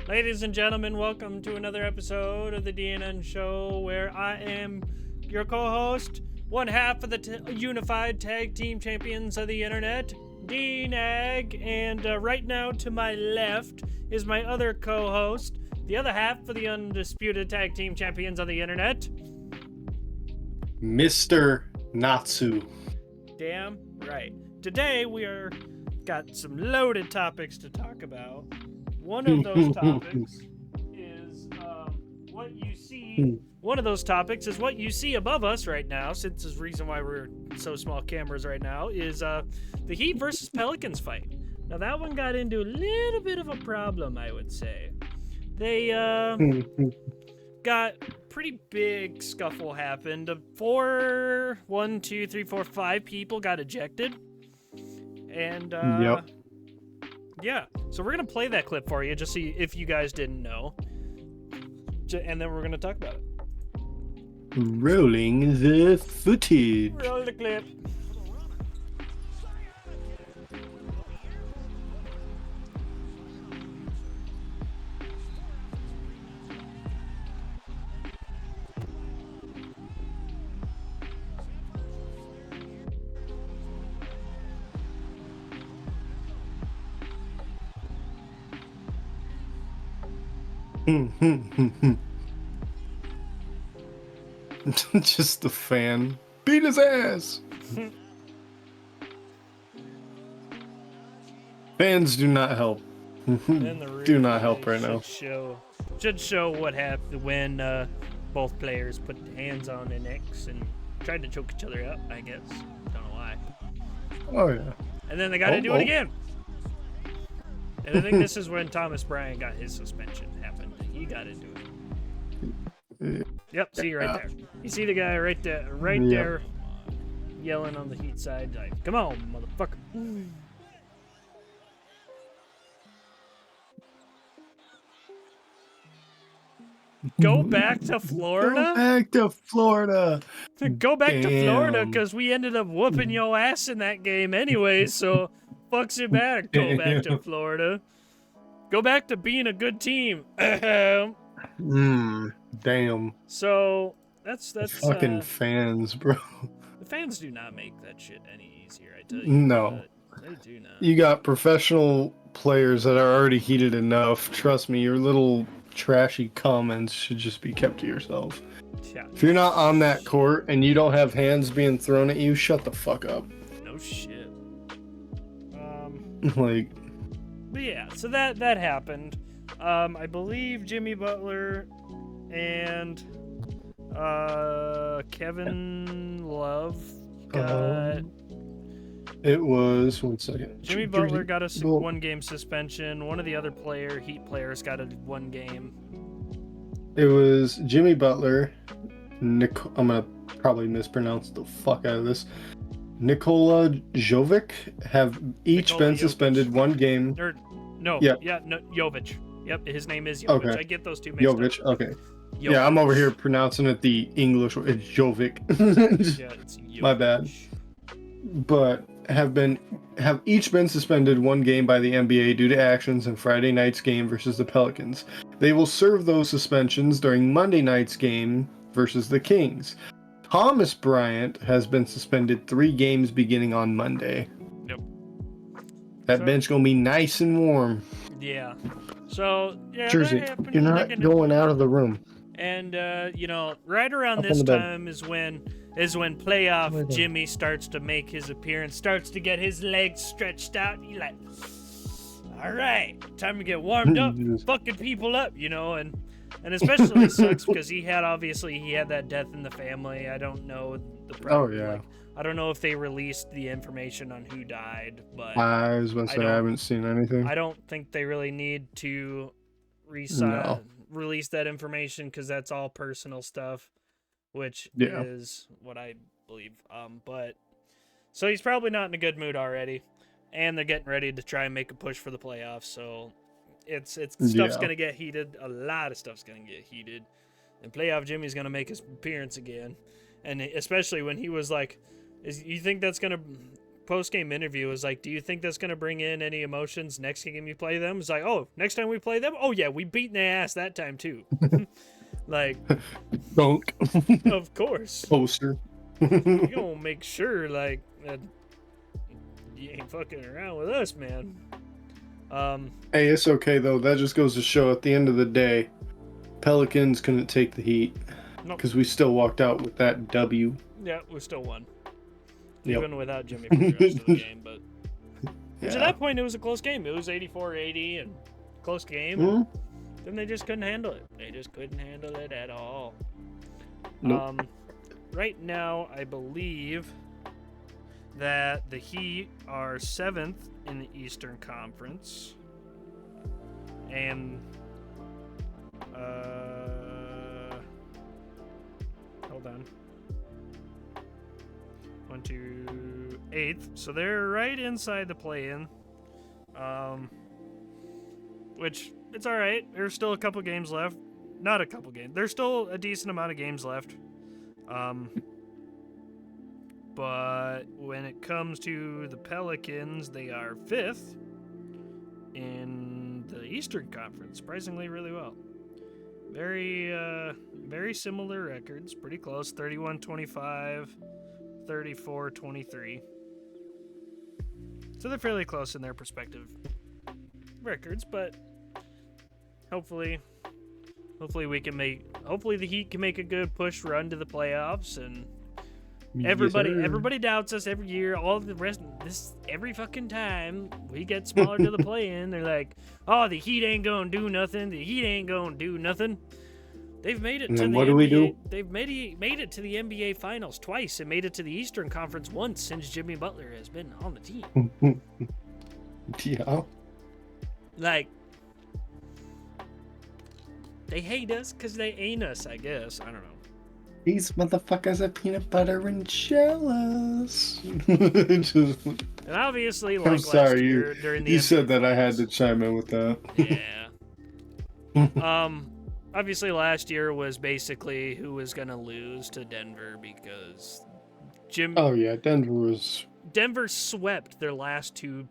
Ladies and gentlemen, welcome to another episode of the D&N Show, where I am your co-host, one half of the unified tag team champions of the internet, D-Nag, and right now to my left is my other co-host, the other half of the undisputed tag team champions of the internet, Mr. Natsu. Damn right. Today we got some loaded topics to talk about. One of those topics is what you see. One of those topics is what you see above us right now, since the reason why we're so small cameras right now, is the Heat versus Pelicans fight. Now, that one got into a little bit of a problem, I would say. They got pretty big scuffle happened. 5 people got ejected. And, Yep. yeah, so we're going to play that clip for you, just see if you guys didn't know. And then we're going to talk about it. Rolling the footage. Roll the clip. Just the fan. Beat his ass. Fans do not help. Do not help right now. Should show what happened when both players put hands on their necks and tried to choke each other out, I guess. Don't know why. Oh, yeah. And then they got to do it again. And I think this is when Thomas Bryant got his suspension happened. He got to do it. Yep, see you right there. You see the guy right there, there, yelling on the Heat side, like, "Come on, motherfucker!" Go back to Florida. Go back to Florida. Go back to Florida, because we ended up whooping your ass in that game anyway. So, fucks it back. Go back to Florida. Go back to being a good team. Damn. So that's fucking fans, bro. The fans do not make that shit any easier, I tell you. No. They do not. You got professional players that are already heated enough. Trust me, your little trashy comments should just be kept to yourself. Yeah. If you're not on that court and you don't have hands being thrown at you, shut the fuck up. No shit. Like. But yeah, so that happened. I believe Jimmy Butler and Kevin Love got. It was 1 second. Jimmy Butler got a 1-game suspension. One of the other Heat players got a 1 game. It was Jimmy Butler. I'm gonna probably mispronounce the fuck out of this. Nikola Jovic have each been suspended 1 game. Jovic. Yep, his name is Jovic. Okay. I get those two mixed up. Jovic, okay. Jovic. Yeah, I'm over here pronouncing it the English. It's Jovic. Yeah, it's Jovic. My bad. But have each been suspended 1 game by the NBA due to actions in Friday night's game versus the Pelicans. They will serve those suspensions during Monday night's game versus the Kings. Thomas Bryant has been suspended 3 games beginning on Monday. Yep. That bench gonna be nice and warm. Yeah. So yeah, Jersey, you're not going out of the room. And right around this time is when playoff Jimmy starts to make his appearance, starts to get his legs stretched out. He's like, all right, time to get warmed up, fucking people up, and especially sucks because he had that death in the family. I don't know the problem. Oh yeah. I don't know if they released the information on who died, but I was about to say I haven't seen anything. I don't think they really need to release that information because that's all personal stuff, which is what I believe. But so he's probably not in a good mood already, and they're getting ready to try and make a push for the playoffs. So stuff's gonna get heated. A lot of stuff's gonna get heated, and playoff Jimmy's gonna make his appearance again, and especially when he was like, you think that's gonna post-game interview was like, do you think that's going to bring in any emotions next game you play them? It's like, oh, next time we play them? Oh, yeah, we beat their ass that time, too. Like, Dunk. of course. Poster. You're going to make sure, like, that you ain't fucking around with us, man. Hey, it's okay, though. That just goes to show at the end of the day, Pelicans couldn't take the heat. Because we still walked out with that W. Yeah, we still won. Yep. Even without Jimmy for the rest of the game. But which at that point, it was a close game. It was 84-80 and close game. Mm-hmm. Then they just couldn't handle it. They just couldn't handle it at all. Nope. Right now, I believe that the Heat are 7th in the Eastern Conference. And hold on. 1, 2, 8th. So they're right inside the play-in. Which, it's alright. There's still a couple games left. Not a couple games. There's still a decent amount of games left. But when it comes to the Pelicans, they are 5th in the Eastern Conference. Surprisingly, really well. Very similar records. Pretty close. 31-25. 34-23. So they're fairly close in their respective records, but hopefully the Heat can make a good push run to the playoffs, and everybody doubts us every year. All the rest, every fucking time we get smaller to the play-in, they're like, "Oh, the Heat ain't gonna do nothing. The Heat ain't gonna do nothing." They've made it to the what NBA. do we do? They've made it to the NBA Finals twice and made it to the Eastern Conference once since Jimmy Butler has been on the team. Yeah. Like, they hate us because they ain't us, I guess. I don't know. These motherfuckers are peanut butter and jealous. And obviously, like I'm sorry, last year during the you NBA said that I had Finals, to chime in with that. Yeah. Obviously, last year was basically who was gonna lose to Denver because Oh yeah, Denver swept their last 2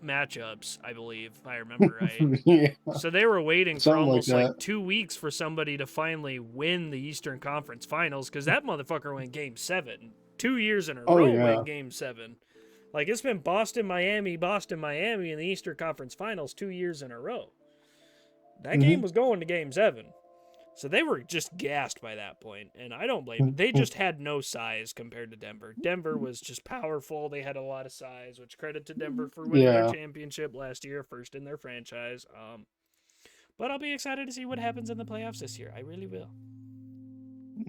matchups, I believe, if I remember right. Yeah. So they were waiting for Something almost like like that. 2 weeks for somebody to finally win the Eastern Conference Finals because that motherfucker went Game 7. 2 years in a row went Game 7. Like, it's been Boston, Miami in the Eastern Conference Finals 2 years in a row. That game was going to Game 7. So they were just gassed by that point, and I don't blame them. They just had no size compared to Denver. Denver was just powerful. They had a lot of size, which credit to Denver for winning their championship last year, first in their franchise. But I'll be excited to see what happens in the playoffs this year. I really will.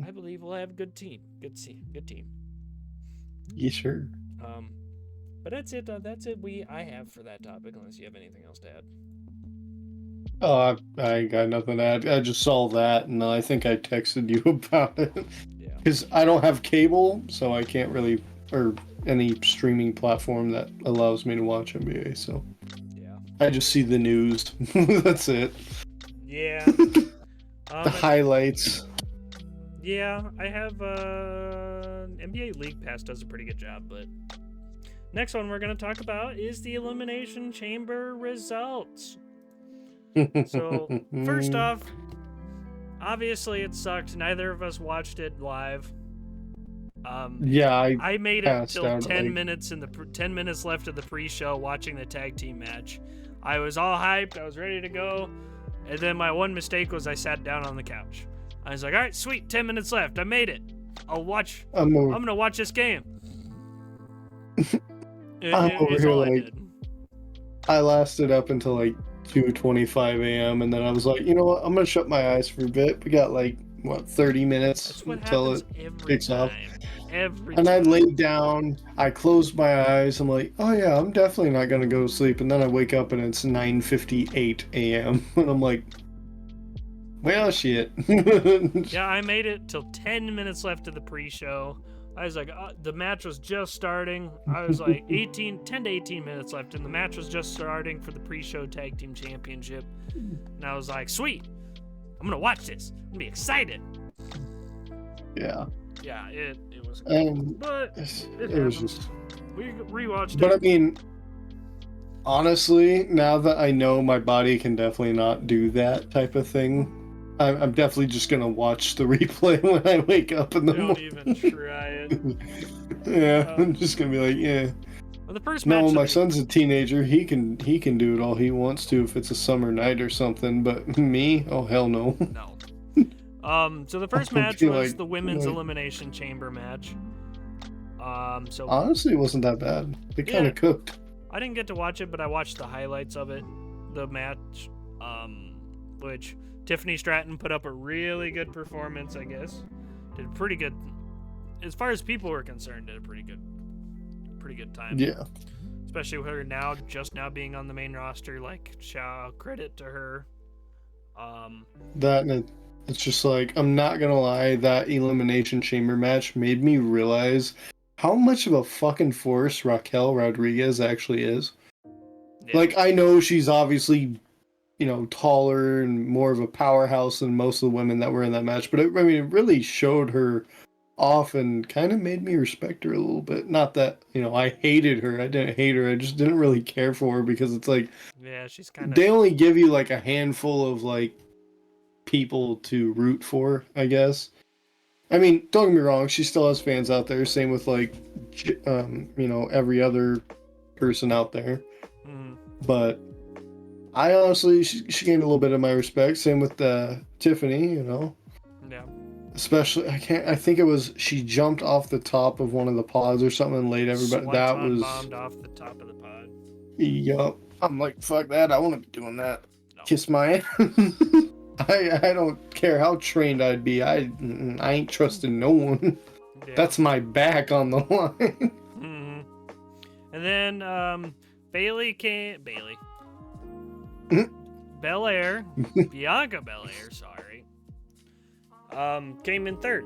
I believe we'll have a good team. Good team. Yeah, sure. But that's it. That's it. I have for that topic, unless you have anything else to add. Oh, I ain't got nothing to add. I just saw that, and I think I texted you about it. Yeah. Because I don't have cable, so I can't really, or any streaming platform that allows me to watch NBA. So yeah, I just see the news. That's it. Yeah. The highlights. Yeah, I have NBA League Pass does a pretty good job, but next one we're going to talk about is the Elimination Chamber results. So, first off, obviously it sucked. Neither of us watched it live. Yeah, I made it till 10 minutes. minutes 10 minutes left of the pre-show watching the tag team match. I was all hyped. I was ready to go. And then my one mistake was I sat down on the couch. I was like, all right, sweet, 10 minutes left. I made it. I'm going to watch this game. I lasted up until like 2:25 a.m. and then I was like, you know what? I'm going to shut my eyes for a bit. We got like, 30 minutes until it picks up. And I laid down, I closed my eyes. I'm like, oh yeah, I'm definitely not going to go to sleep. And then I wake up and it's 9:58 a.m. And I'm like, well, shit. Yeah, I made it till 10 minutes left of the pre-show. I was like, the match was just starting. I was like 10 to 18 minutes left, and the match was just starting for the pre-show tag team championship. And I was like, sweet, I'm going to watch this. I'm going to be excited. Yeah. Yeah, it was cool. But it was just... We rewatched But it. I mean, honestly, now that I know my body can definitely not do that type of thing, I'm definitely just gonna watch the replay when I wake up in the Don't morning. even try it. Yeah, I'm just gonna be like, yeah. Well, the first No, match. my son's a teenager. He can do it all he wants to if it's a summer night or something. But me, oh hell no. No. So the first I'll match be was like- the women's like- elimination chamber match. So Honestly, it wasn't that bad. They kind Yeah. of cooked. I didn't get to watch it, but I watched the highlights of it, the match, which Tiffany Stratton put up a really good performance, I guess. Did pretty good, as far as people were concerned, did a pretty good time. Yeah. Especially with her just now being on the main roster, like, credit to her. That and it's just like, I'm not gonna lie, that Elimination Chamber match made me realize how much of a fucking force Raquel Rodriguez actually is. Yeah. Like, I know she's obviously, taller and more of a powerhouse than most of the women that were in that match, but it really showed her off and kind of made me respect her a little bit. Not that, I hated her. I didn't hate her. I just didn't really care for her because it's like, Yeah, she's kind of. they only give you like a handful of like people to root for, I guess. I mean, don't get me wrong, she still has fans out there. Same with like, every other person out there. But I honestly, she gained a little bit of my respect. Same with Tiffany, Yeah. Especially, I think it was she jumped off the top of one of the pods or something and laid everybody. That Swanton was. bombed off the top of the pod. Yup. I'm like, fuck that. I want to be doing that. No. Kiss my ass. I don't care how trained I'd be. I ain't trusting no one. Yeah. That's my back on the line. And then Bailey. Belair, Bianca Belair, sorry, came in third.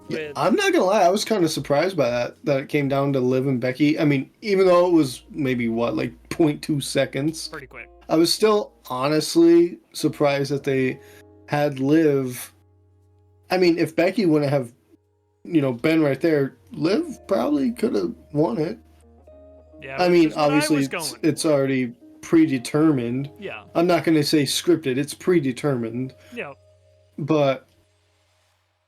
With, I'm not gonna lie, I was kind of surprised by that it came down to Liv and Becky. I mean, even though it was maybe like 0.2 seconds, pretty quick. I was still honestly surprised that they had Liv. I mean, if Becky wouldn't have, been right there, Liv probably could have won it. Yeah. I mean, that's what I obviously, was it's going for. already predetermined. Yeah. I'm not going to say scripted, it's predetermined. Yeah. But,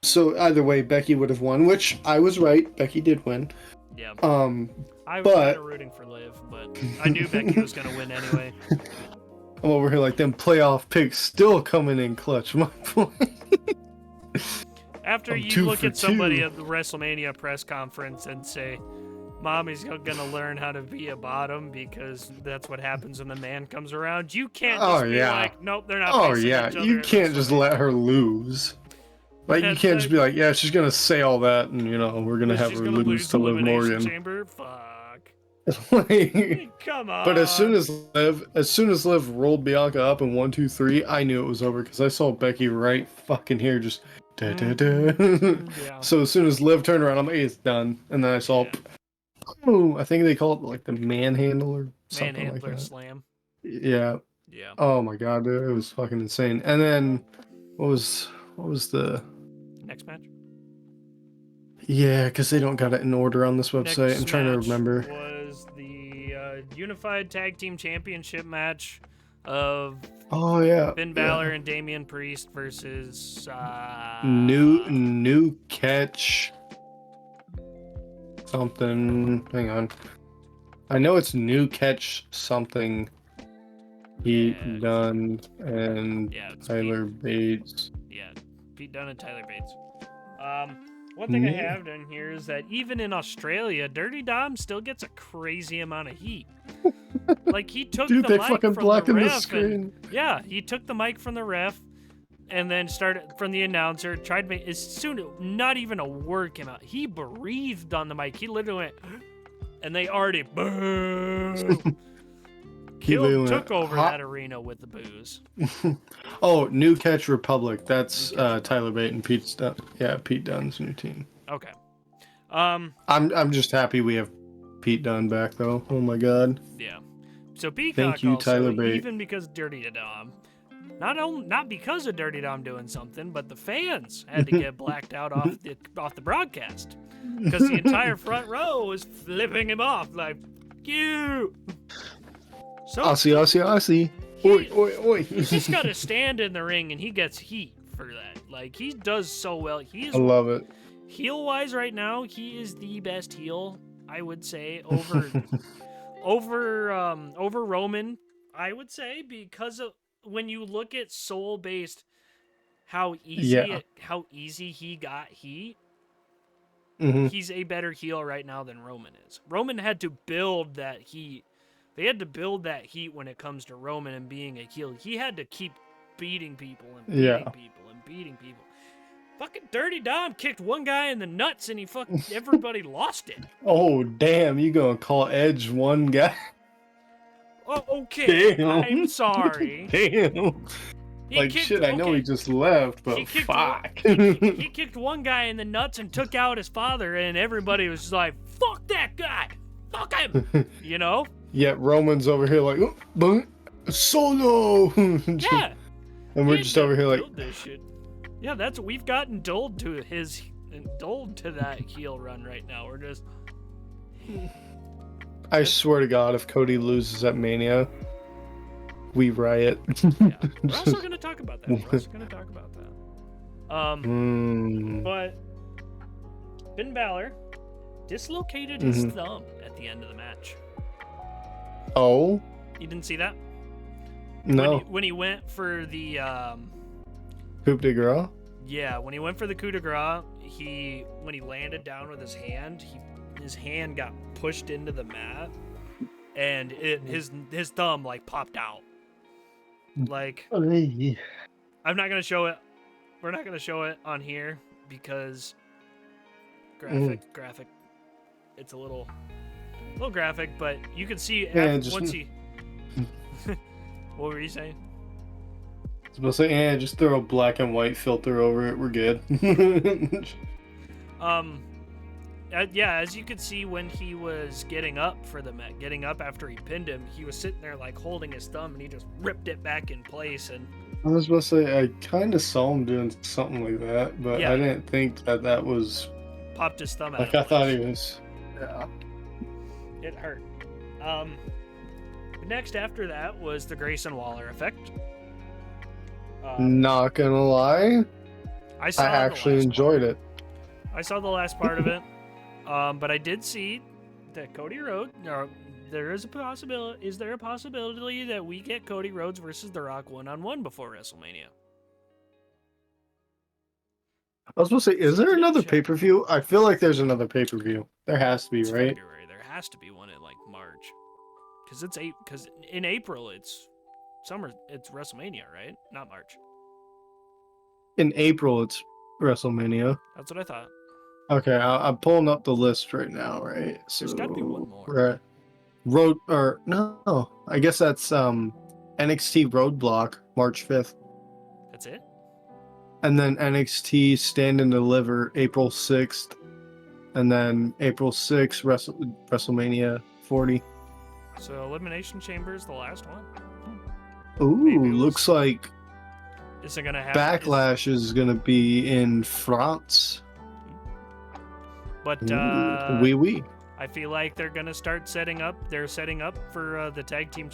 so either way, Becky would have won, which I was right. Becky did win. Yeah. I was but- kind of rooting for Liv, but I knew Becky was going to win anyway. I'm over here like them playoff picks still coming in clutch. My point. After I'm you 2 look for at somebody 2. at the WrestleMania press conference and say, Mommy's gonna learn how to be a bottom because that's what happens when the man comes around. You can't just be like, nope, they're not. Oh facing yeah, each other you at can't just WrestleMania." let her lose. Like, you That's can't like- just be like, yeah, she's gonna say all that, and we're gonna have She's her gonna lose to Liv Elimination Morgan. Chamber. Fuck. Like, Come on. but as soon as Liv rolled Bianca up in 1, 2, 3, I knew it was over because I saw Becky right fucking here, just da da da. Yeah. So as soon as Liv turned around, I'm like, it's done. And then I saw, oh, I think they call it like the manhandle or something Manhandler like that. slam. Yeah. Yeah. Oh my god, dude, it was fucking insane. And then what was the? Next match. Yeah, because they don't got it in order on this website. Next I'm trying to match remember. Was the Unified Tag Team Championship match of Oh yeah. Finn Balor and Damian Priest versus New catch something. Hang on. I know it's new catch something. Pete Dunne and it's Tyler Bates. Pete Dunne and Tyler Bates. One thing I have done here is that even in Australia, Dirty Dom still gets a crazy amount of heat. Like, he took Dude, the they mic fucking from blackened the the ref. screen. He took the mic from the ref and then started from the announcer. Tried to make as soon, not even a word came out. He breathed on the mic. He literally went, and they already boo. Took over that arena with the boos. Oh, New Catch Republic. That's Tyler Bate and Pete's Dunne. Yeah, Pete Dunne's new team. Okay. I'm just happy we have Pete Dunne back though. Oh my god. Yeah. So Peacock Thank you, also, Tyler Bate. even because Dirty Dom, not because of Dirty Dom doing something, but the fans had to get blacked out off the broadcast. because the entire front row was flipping him off like, you. So I see. Oi, oi, oi. He's just got to stand in the ring, and he gets heat for that. Like, he does so well. I love it. Heel-wise right now, he is the best heel, I would say, over Roman, I would say, because of when you look at soul-based, how easy he got heat. Mm-hmm. He's a better heel right now than Roman is. Roman had to build that heat. They had to build that heat when it comes to Roman and being a heel. He had to keep beating people and beating people and beating people. Fucking Dirty Dom kicked one guy in the nuts and everybody lost it. Oh, damn. You gonna call Edge one guy? Oh, okay. Damn. I'm sorry. Damn. I know he just left, but fuck. He kicked one guy in the nuts and took out his father, and everybody was just like, fuck that guy. Fuck him. You know? Yet Roman's over here like, solo. Yeah. And we're just over here like, this shit. Yeah, that's we've gotten dulled to that heel run right now. We're just. I swear to God, if Cody loses at Mania, we riot. Yeah. We're also gonna talk about that. But Finn Balor dislocated his thumb at the end of the match. Oh? You didn't see that? No. When he went for the coup de grace? Yeah, when he went for the coup de grace, when he landed down with his hand got pushed into the mat, and his thumb like popped out. Like, I'm not gonna show it. We're not gonna show it on here because graphic. It's a little graphic, but you can see once he. What were you saying? I was about to say, just throw a black and white filter over it. We're good. Yeah, as you could see when he was getting up after he pinned him, he was sitting there like holding his thumb, and he just ripped it back in place. And I was about to say, I kind of saw him doing something like that, but yeah. I didn't think that was popped his thumb out. Like I thought he was. Yeah. It hurt. Next after that was the Grayson Waller effect. Not gonna lie, I actually enjoyed it. I saw the last part of it, but I did see that Cody Rhodes. Is there a possibility that we get Cody Rhodes versus The Rock 1-on-1 before WrestleMania? I was supposed to say, is there another pay-per-view? I feel like there's another pay-per-view. There has to be, right? February. There has to be one in like March, because in April it's summer. It's WrestleMania, right? Not March. In April it's WrestleMania. That's what I thought. Okay, I'm pulling up the list right now, right? So, there's got to be one more. Right. I guess that's NXT Roadblock, March 5th. That's it? And then NXT Stand and Deliver, April 6th. And then April 6th, WrestleMania 40. So Elimination Chamber is the last one. Ooh, looks like is it gonna happen? Backlash is gonna be in France. But oui. I feel like they're gonna start setting up. They're setting up for the tag team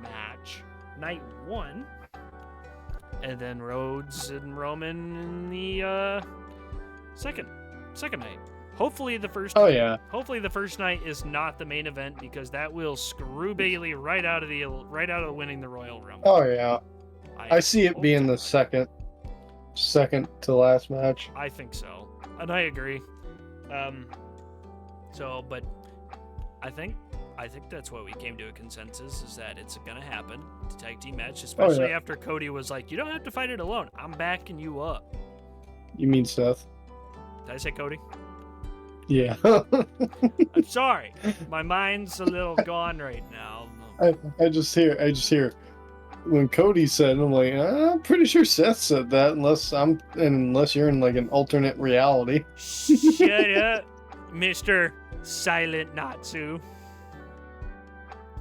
match night 1, and then Rhodes and Roman in the second night. Hopefully the first. Oh yeah. Hopefully the first night is not the main event, because that will screw Bayley right out of winning the Royal Rumble. Oh yeah. I see it being the second to last match. I think so, and I agree. But I think that's what we came to a consensus, is that it's gonna happen. The tag team match, especially after Cody was like, "You don't have to fight it alone. I'm backing you up." You mean Seth? Did I say Cody? Yeah. I'm sorry. My mind's a little gone right now. I just hear when Cody said, I'm like, I'm pretty sure Seth said that, unless you're in like an alternate reality. Shut up, Mr. Silent Natsu.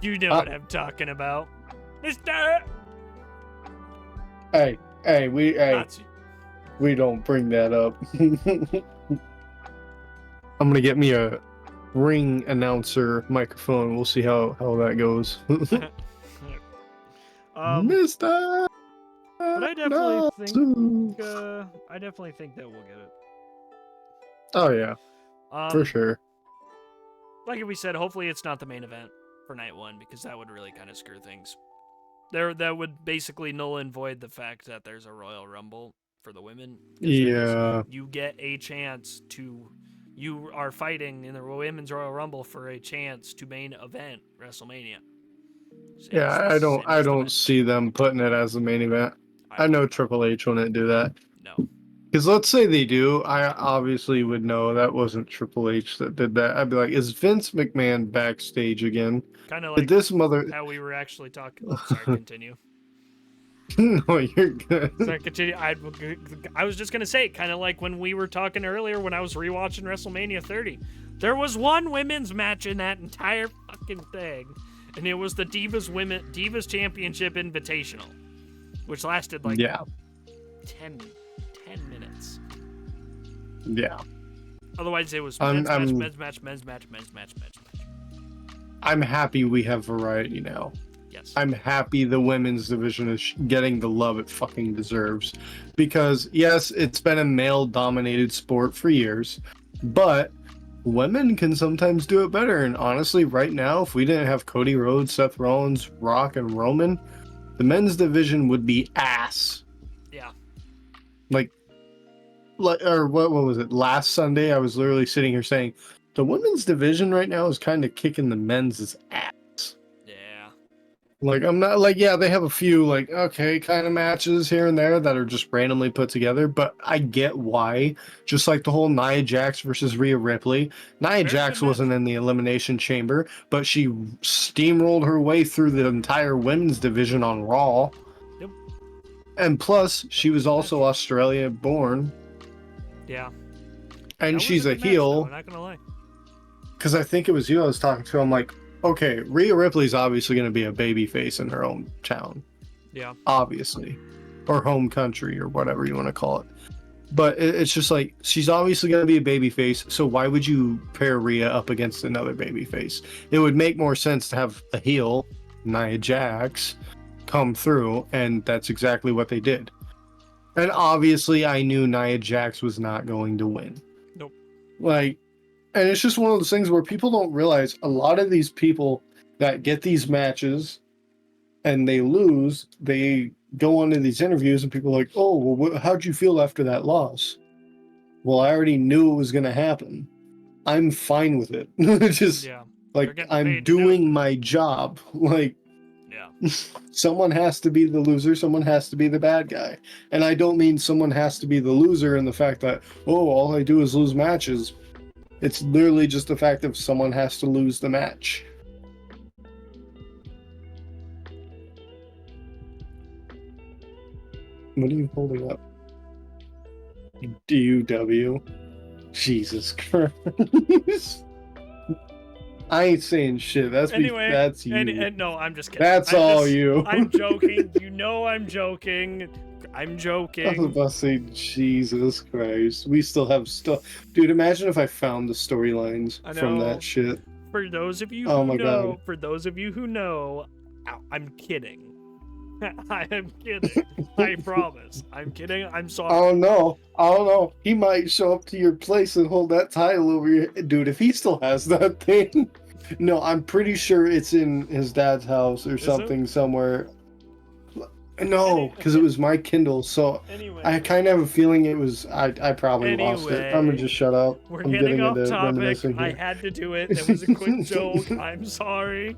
You know what I'm talking about. Mr. Hey, Natsu. we don't bring that up. I'm gonna get me a ring announcer microphone. We'll see how that goes. Mister. But I definitely think that we'll get it. Oh yeah, for sure. Like we said, hopefully it's not the main event for night one, because that would really kind of screw things. That would basically null and void the fact that there's a Royal Rumble for the women. Yeah. You get a chance to. You are fighting in the Women's Royal Rumble for a chance to main event WrestleMania. Yeah, I don't see them putting it as the main event. I know Triple H wouldn't do that. No. Because let's say they do, I obviously would know that wasn't Triple H that did that. I'd be like, is Vince McMahon backstage again? Kind of like this how we were actually talking. Oh, sorry, continue. No, you're good. Sorry, continue. I was just going to say, kind of like when we were talking earlier when I was rewatching WrestleMania 30. There was one women's match in that entire fucking thing, and it was the Divas Championship Invitational, which lasted like 10 minutes. Yeah. Otherwise, it was men's match. I'm happy we have variety now. Yes. I'm happy the women's division is getting the love it fucking deserves. Because, yes, it's been a male-dominated sport for years, but women can sometimes do it better. And honestly, right now, if we didn't have Cody Rhodes, Seth Rollins, Rock, and Roman, the men's division would be ass. Yeah. Or what was it? Last Sunday, I was literally sitting here saying, the women's division right now is kind of kicking the men's ass. Yeah. Like, I'm not like, yeah, they have a few like, okay, kind of matches here and there that are just randomly put together, but I get why. Just like the whole Nia Jax versus Rhea Ripley. Nia Jax wasn't in the Elimination Chamber, but she steamrolled her way through the entire women's division on Raw. Yep. And plus, she was also Australia born. Yeah. And she's a heel. I'm not gonna lie. Because I think it was you I was talking to. I'm like, okay, Rhea Ripley's obviously going to be a baby face in her own town. Yeah. Obviously. Or home country or whatever you want to call it. But it's just like, she's obviously going to be a baby face, so why would you pair Rhea up against another baby face? It would make more sense to have a heel, Nia Jax, come through, and that's exactly what they did. And obviously, I knew Nia Jax was not going to win. Nope. Like, and it's just one of those things where people don't realize a lot of these people that get these matches and they lose, they go on to these interviews and people are like, oh, well, how'd you feel after that loss? Well, I already knew it was going to happen. I'm fine with it. Just like, I'm doing my job. Like, someone has to be the loser, someone has to be the bad guy. And I don't mean someone has to be the loser in the fact that, oh, all I do is lose matches. It's literally just the fact of someone has to lose the match. What are you holding up? DUW? Jesus Christ. I ain't saying shit. That's you. No, I'm just kidding. That's all you. I'm joking. You know I'm joking. I'm joking. I was about to say, Jesus Christ. We still have stuff. Dude, imagine if I found the storylines from that shit. For those of you who know, I'm kidding. I am kidding. I promise. I'm kidding. I'm sorry. I don't know. He might show up to your place and hold that title over your... Dude, if he still has that thing. No, I'm pretty sure it's in his dad's house or something somewhere. No, because it was my Kindle, so I kind of have a feeling it was... I probably lost it. I'm going to just shut up. I'm getting off topic. I had to do it. It was a quick joke. I'm sorry.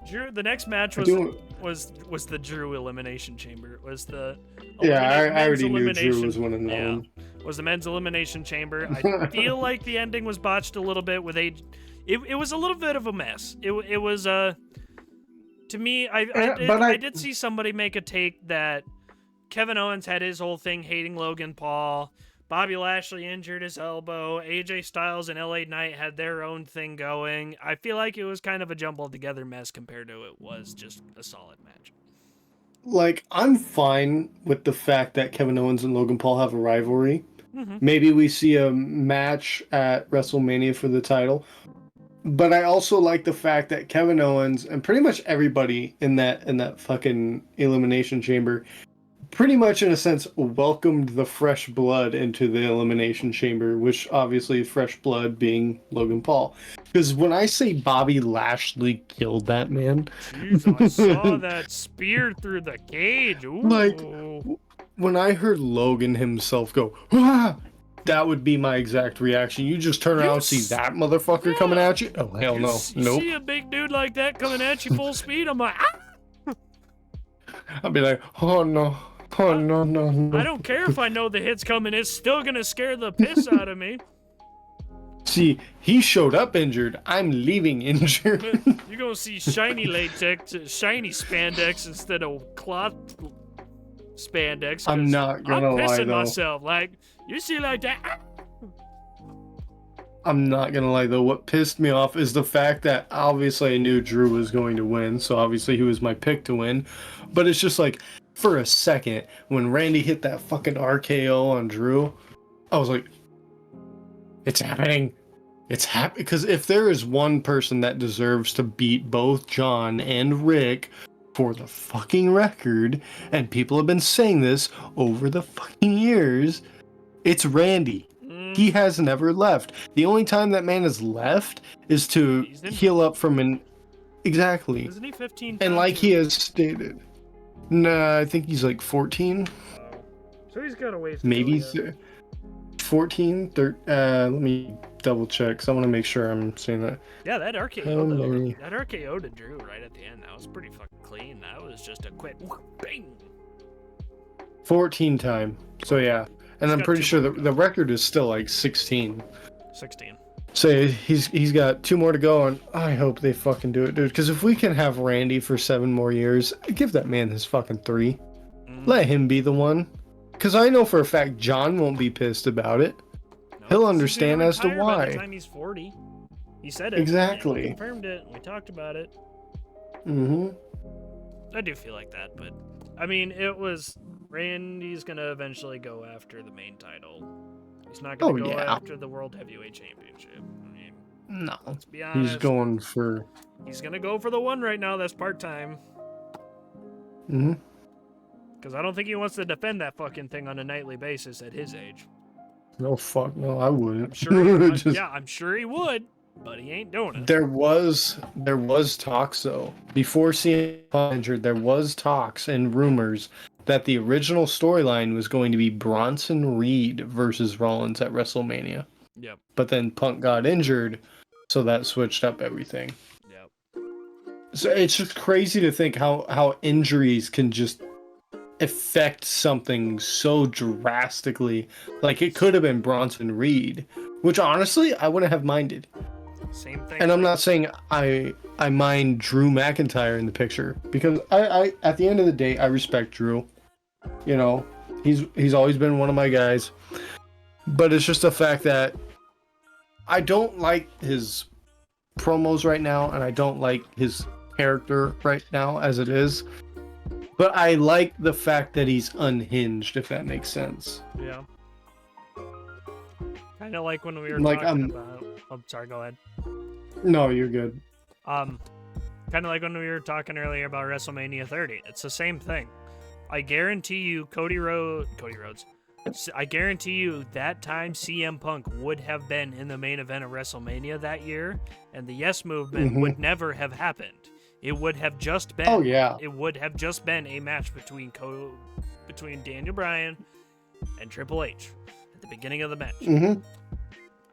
Drew, the next match was the Drew Elimination Chamber. I already knew Drew was winning that one. Was the men's Elimination Chamber. I feel like the ending was botched a little bit with it was a little bit of a mess. It was to me, I did see somebody make a take that Kevin Owens had his whole thing hating Logan Paul. Bobby Lashley injured his elbow. AJ Styles and LA Knight had their own thing going. I feel like it was kind of a jumbled together mess compared to it was just a solid match. like, I'm fine with the fact that Kevin Owens and Logan Paul have a rivalry. Mm-hmm. Maybe we see a match at WrestleMania for the title. But I also like the fact that Kevin Owens and pretty much everybody in that fucking Elimination Chamber pretty much in a sense welcomed the fresh blood into the Elimination Chamber, which obviously fresh blood being Logan Paul. Because when I say Bobby Lashley killed that man, Jeez, I saw that spear through the cage. Ooh. like when I heard Logan himself go, ah, that would be my exact reaction. You just turn around and see that motherfucker coming at you. Oh hell no, nope. See a big dude like that coming at you full speed? I'm like, ah! I'd be like, oh no. Oh, no. I don't care if I know the hit's coming. It's still going to scare the piss out of me. See, he showed up injured. I'm leaving injured. You're going to see shiny latex, shiny spandex instead of cloth spandex. I'm not going to lie, I'm pissing though. myself. Like, you see like that? Ah! I'm not going to lie, though. What pissed me off is the fact that obviously I knew Drew was going to win. So obviously he was my pick to win. But it's just like, for a second, when Randy hit that fucking RKO on Drew, I was like, it's happening. It's happening. Because if there is one person that deserves to beat both John and Rick for the fucking record, and people have been saying this over the fucking years, it's Randy. He has never left. The only time that man has left is to heal up from an... Exactly. Isn't he 15? And like he has stated... Nah, I think he's like 14. So he's got a ways to Maybe go, 14, 13. Let me double check, because I want to make sure I'm saying that. Yeah, that RKO to Drew right at the end, that was pretty fucking clean. That was just a quick bang. 14 time. So yeah. And I'm pretty sure the record is still like 16. 16. So he's got 2 more to go, and I hope they fucking do it, dude. Because if we can have Randy for 7 more years, give that man his fucking 3. Let him be the one. Because I know for a fact John won't be pissed about it. No, he'll understand as to why. By the time he's 40. He said it. Exactly. He confirmed it. We talked about it. Mm-hmm. I do feel like that, but I mean, it was Randy's gonna eventually go after the main title. He's not gonna go after the World Heavyweight Championship. I mean, no. Let's be honest. He's going for... He's gonna go for the one right now that's part-time. Mm-hmm. Because I don't think he wants to defend that fucking thing on a nightly basis at his age. No, fuck no, I wouldn't. I'm sure he would, but he ain't doing it. There was talks though. Before CM Punk injured, there was talks and rumors that the original storyline was going to be Bronson Reed versus Rollins at WrestleMania. Yep. But then Punk got injured, so that switched up everything. Yep. So it's just crazy to think how injuries can just affect something so drastically. Like it could have been Bronson Reed, which honestly I wouldn't have minded. Same thing. And I'm not saying I mind Drew McIntyre in the picture, because I at the end of the day I respect Drew. You know, he's always been one of my guys. But it's just the fact that I don't like his promos right now, and I don't like his character right now as it is. But I like the fact that he's unhinged, if that makes sense. Yeah. Kind of like when we were talking about... Oh, sorry, go ahead. No, you're good. Kind of like when we were talking earlier about WrestleMania 30. It's the same thing. I guarantee you Cody Rhodes... I guarantee you that time CM Punk would have been in the main event of WrestleMania that year, and the Yes Movement would never have happened. It would have just been... Oh, yeah. It would have just been a match between Daniel Bryan and Triple H at the beginning of the match. Mm-hmm.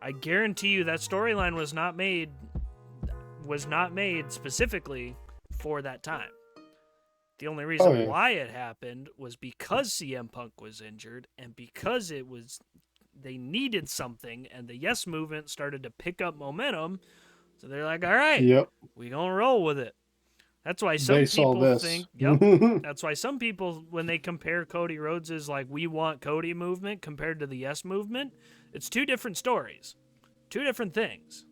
I guarantee you that storyline was not made specifically for that time. The only reason why it happened was because CM Punk was injured, and because they needed something, and the Yes Movement started to pick up momentum. So they're like, all right, we gonna roll with it. That's why some people think, that's why some people, when they compare Cody Rhodes' like, we want Cody movement compared to the Yes Movement, it's 2 different stories. 2 different things.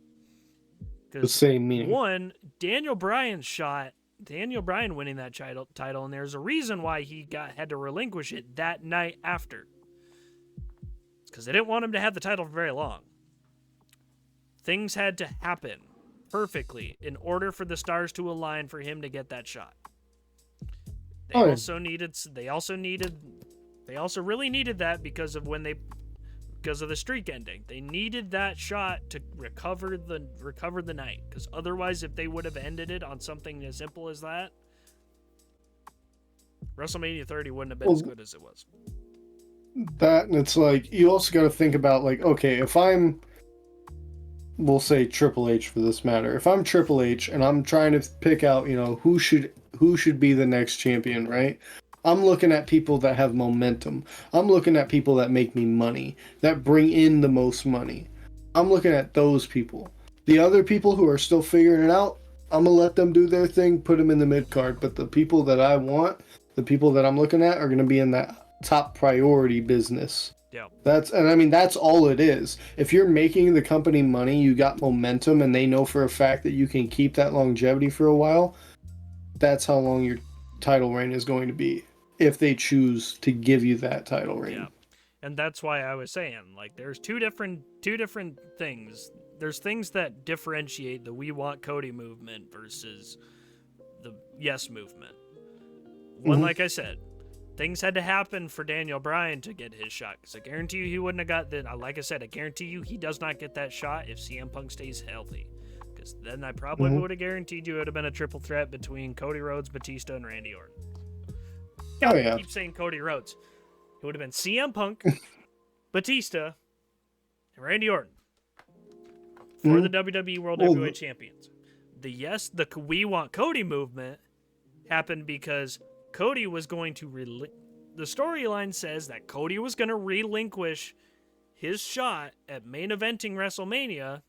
The same meaning. One, Daniel Bryan's shot Daniel Bryan winning that title, and there's a reason why he had to relinquish it that night after. It's because they didn't want him to have the title for very long. Things had to happen perfectly in order for the stars to align for him to get that shot. They also really needed that because of the streak ending. They needed that shot to recover the night, because otherwise, if they would have ended it on something as simple as that, WrestleMania 30 wouldn't have been as good as it was. That, and it's like, you also got to think about, like, okay, if we'll say Triple H for this matter. If I'm Triple H and I'm trying to pick out, who should be the next champion, right? I'm looking at people that have momentum. I'm looking at people that make me money, that bring in the most money. I'm looking at those people. The other people who are still figuring it out, I'm going to let them do their thing, put them in the mid-card. But the people that I want, the people that I'm looking at, are going to be in that top priority business. Yeah. That's all it is. If you're making the company money, you got momentum, and they know for a fact that you can keep that longevity for a while, that's how long your title reign is going to be, if they choose to give you that title reign. Yeah. And that's why I was saying, like, there's two different things. There's things that differentiate the "We Want Cody" movement versus the "Yes" movement. One, like I said, things had to happen for Daniel Bryan to get his shot, because I guarantee you he wouldn't have got that. Like I said, I guarantee you he does not get that shot if CM Punk stays healthy, because then I probably would have guaranteed you it would have been a triple threat between Cody Rhodes, Batista, and Randy Orton. Oh, yeah. I keep saying Cody Rhodes. It would have been CM Punk, Batista, and Randy Orton for the WWE World Heavyweight Champions. The "We Want Cody" movement happened because Cody was going to the storyline says that Cody was going to relinquish his shot at main eventing WrestleMania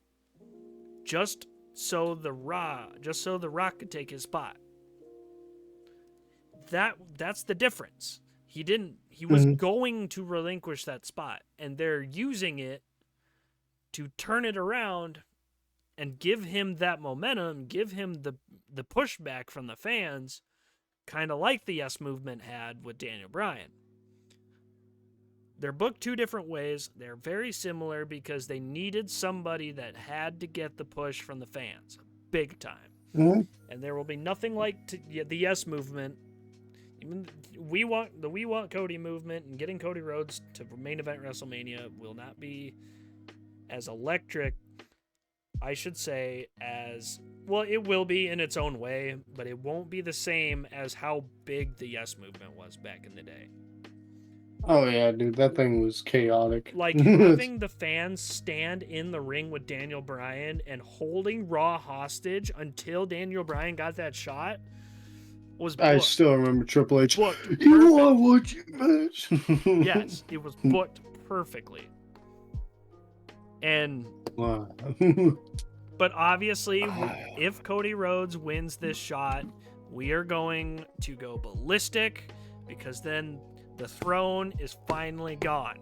just so The Rock could take his spot. That's the difference. He was going to relinquish that spot, and they're using it to turn it around and give him that momentum, give him the pushback from the fans, kind of like the Yes movement had with Daniel Bryan. They're booked two different ways. They're very similar because they needed somebody that had to get the push from the fans, big time. And there will be nothing like the Yes movement. Even the We Want Cody movement and getting Cody Rhodes to main event WrestleMania will not be as electric, I should say, as... Well, it will be in its own way, but it won't be the same as how big the Yes movement was back in the day. Oh, yeah, dude. That thing was chaotic. Like, having the fans stand in the ring with Daniel Bryan and holding Raw hostage until Daniel Bryan got that shot was booked. I still remember Triple H. You want what you match? Yes, it was booked perfectly. And... Wow. But obviously, if Cody Rhodes wins this shot, we are going to go ballistic, because then the throne is finally gone.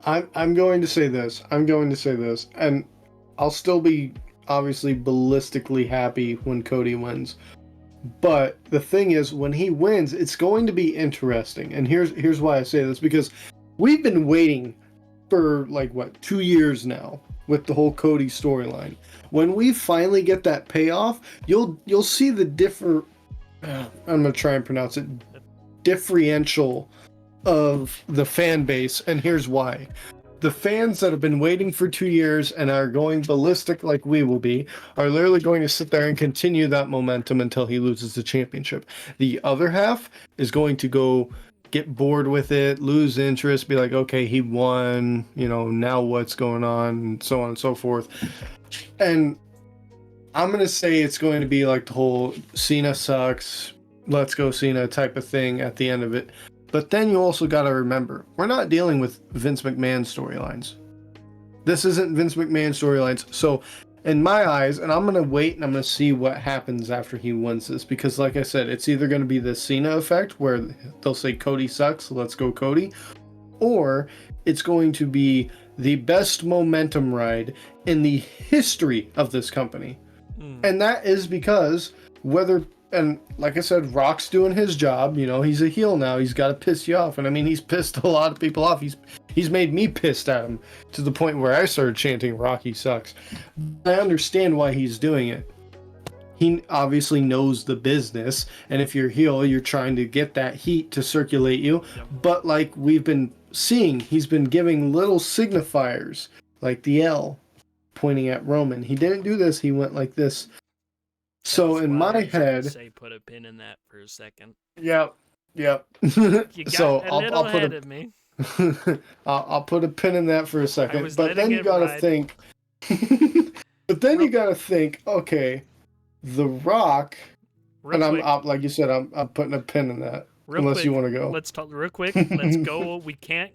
I'm going to say this. And I'll still be obviously ballistically happy when Cody wins. But the thing is, when he wins, it's going to be interesting. And here's why I say this, because we've been waiting for 2 years now with the whole Cody storyline. When we finally get that payoff, you'll see the I'm gonna try and pronounce it, differential of the fan base, and here's why. The fans that have been waiting for 2 years and are going ballistic like we will be are literally going to sit there and continue that momentum until he loses the championship. The other half is going to go get bored with it, lose interest, be like, okay, he won, now what's going on, and so on and so forth. And I'm going to say it's going to be like the whole Cena sucks, let's go Cena type of thing at the end of it. But then you also got to remember, we're not dealing with Vince McMahon storylines. This isn't Vince McMahon storylines. So in my eyes, and I'm going to wait and I'm going to see what happens after he wins this. Because like I said, it's either going to be the Cena effect where they'll say Cody sucks, let's go Cody. Or it's going to be the best momentum ride in the history of this company. And that is because whether, and like I said, Rock's doing his job. You know, he's a heel now. He's got to piss you off, and I mean, he's pissed a lot of people off. He's made me pissed at him to the point where I started chanting "Rocky sucks." I understand why he's doing it. He obviously knows the business, and if you're heel, you're trying to get that heat to circulate you. Yep. But like we've been seeing, he's been giving little signifiers, like the L, pointing at Roman. He didn't do this. He went like this. So That's in why I my was gonna head, say put a pin in that for a second. yep. You got So a little ahead of me. I'll put a pin in that for a I second. was But then letting you it gotta ride. think. But then you gotta think. Okay, The Rock, Real and quick, I'm like you said, I'm putting a pin in that. real Unless quick, you want to go. let's talk real quick. Let's go. We can't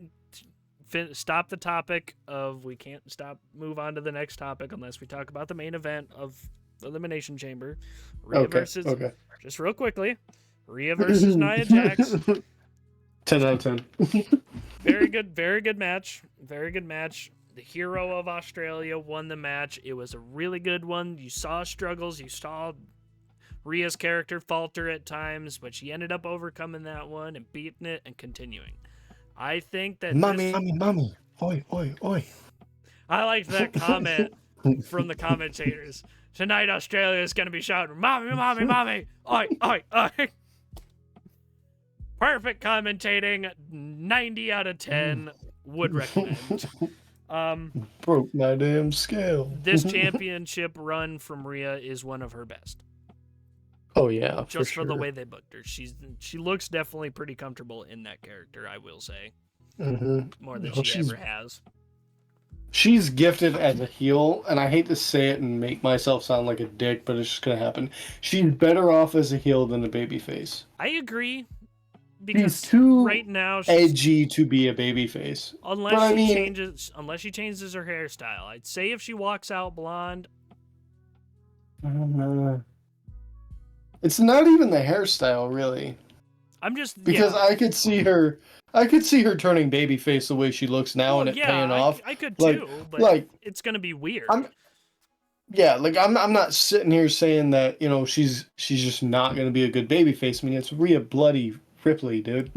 stop the topic of. We can't move on to the next topic unless we talk about the main event of Elimination Chamber. Rhea versus. Okay. Just real quickly, Rhea versus Nia Jax. 10 out of 10. Very good match. Very good match. The hero of Australia won the match. It was a really good one. You saw struggles. You saw Rhea's character falter at times, but she ended up overcoming that one and beating it and continuing. I think that Mommy. Oi, oi, oi. I liked that comment from the commentators. Tonight Australia is going to be shouting, "Mommy, mommy, mommy! Oi, oi, oi!" Perfect commentating. 90 out of 10. Would recommend. Broke my damn scale. This championship run from Rhea is one of her best. Oh yeah, Just for sure. the way they booked her. She looks definitely pretty comfortable in that character, I will say. More than she ever has. She's gifted as a heel, and I hate to say it and make myself sound like a dick, but it's just gonna happen. She's better off as a heel than a babyface. I agree. Because She's too right now edgy to be a babyface. Unless she changes her hairstyle. I'd say if she walks out blonde. It's not even the hairstyle, really. I'm just because I could see her turning babyface the way she looks now and it paying off. I could too, but it's gonna be weird. I'm not sitting here saying that, you know, she's just not gonna be a good babyface. I mean, it's Rhea Bloody Ripley, dude.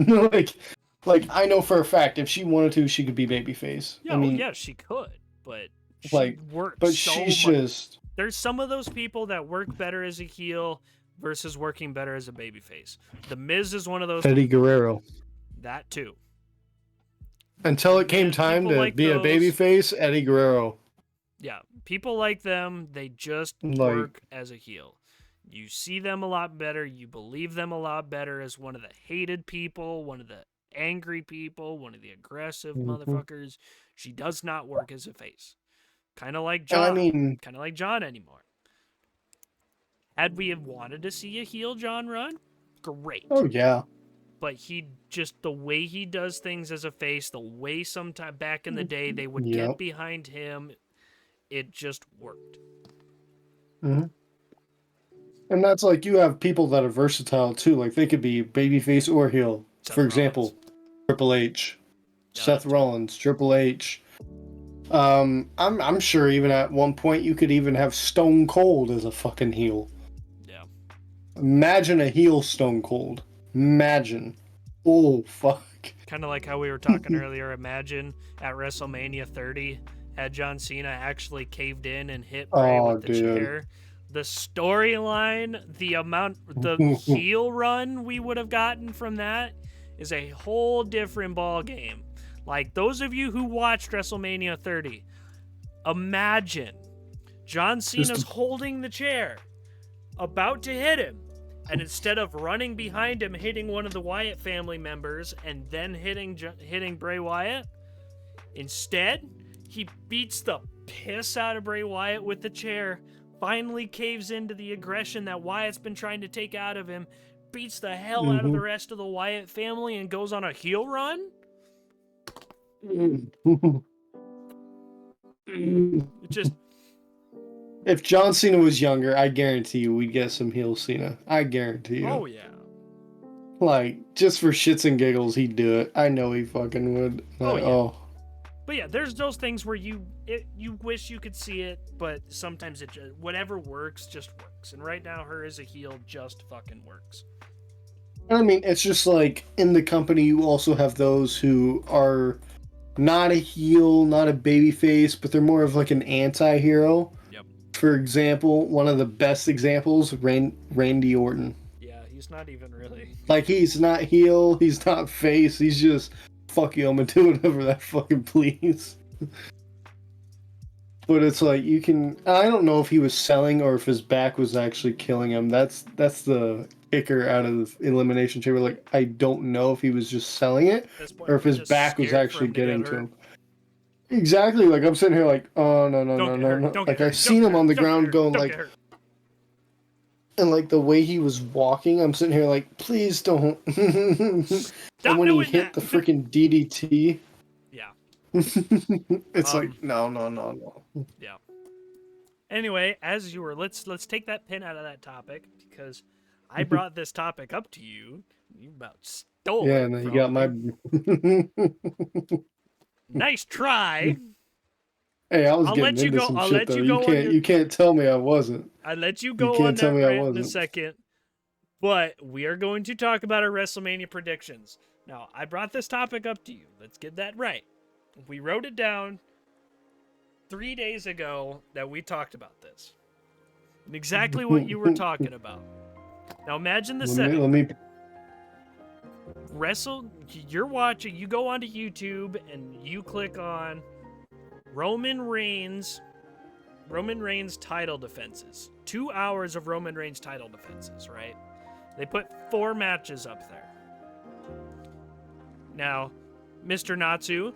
like I know for a fact if she wanted to, she could be babyface. Yeah, I mean, yeah, she could, but she works but so she's much. just. There's some of those people that work better as a heel versus working better as a babyface. The Miz is one of those. Eddie Guerrero. That too. Until it came time to be a babyface, Eddie Guerrero. Yeah, people like them, they just work as a heel. You see them a lot better. You believe them a lot better as one of the hated people, one of the angry people, one of the aggressive motherfuckers. She does not work as a face. Kind of like John. Kind of like John anymore. Had we wanted to see a heel John run? Great. Oh, yeah. But the way he does things as a face, the way sometime back in the day they would get behind him, it just worked. Mm-hmm. And that's like, you have people that are versatile too. Like, they could be babyface or heel. For example, Triple H, Seth Rollins, Triple H. I'm sure even at one point you could even have Stone Cold as a fucking heel. Yeah. Imagine a heel Stone Cold. Imagine. Oh, fuck. Kind of like how we were talking earlier. Imagine at WrestleMania 30 had John Cena actually caved in and hit Bray with the chair. The storyline, the heel run we would have gotten from that is a whole different ball game. Like, those of you who watched WrestleMania 30, imagine John Cena's holding the chair, about to hit him, and instead of running behind him, hitting one of the Wyatt family members, and then hitting Bray Wyatt, instead, he beats the piss out of Bray Wyatt with the chair, finally caves into the aggression that Wyatt's been trying to take out of him, beats the hell out of the rest of the Wyatt family, and goes on a heel run? Just... If John Cena was younger, I guarantee you we'd get some heel Cena. I guarantee you. Oh, yeah. Like, just for shits and giggles, he'd do it. I know he fucking would. Oh, yeah. But yeah, there's those things where you wish you could see it, but sometimes it just, whatever works just works. And right now, her as a heel just fucking works. I mean, it's just like in the company, you also have those who are not a heel, not a babyface, but they're more of like an anti-hero. Yep. For example, one of the best examples, Randy Orton. Yeah, he's not even really. Like, he's not heel, he's not face, he's just, fuck you, I'm gonna do whatever that fucking please. But it's like, you can... I don't know if he was selling or if his back was actually killing him. That's the kicker out of the Elimination Chamber. Like, I don't know if he was just selling it or if his back was actually getting to him. Exactly. Like, I'm sitting here like, oh, no. Like, I've seen him on the ground going like... And like the way he was walking, I'm sitting here like, please don't. And when he hit the freaking DDT... Yeah. It's like, no. Yeah. Anyway, as you were, let's take that pin out of that topic, because I brought this topic up to you. You about stole it. Yeah, and then you got my... Nice try. Hey, I was getting into some shit, though. You can't tell me I wasn't. I let you go on that rant in a second. But we are going to talk about our WrestleMania predictions. Now, I brought this topic up to you. Let's get that right. We wrote it down 3 days ago that we talked about this. And exactly what you were talking about. Now, imagine the setting. You're watching, you go onto YouTube and you click on Roman Reigns title defenses. 2 hours of Roman Reigns title defenses, right? They put 4 matches up there. Now, Mr. Natsu,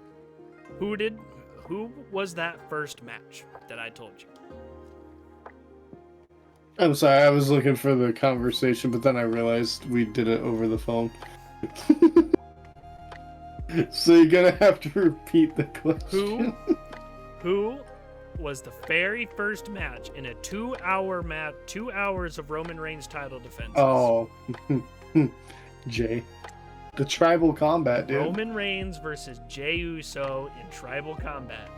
who was that first match that I told you? I'm sorry, I was looking for the conversation, but then I realized we did it over the phone. So you're gonna have to repeat the question. Who was the very first match in a 2 hour match, 2 hours of Roman Reigns title defenses? Oh, Jay. The tribal combat, dude. Roman Reigns versus Jey Uso in tribal combat.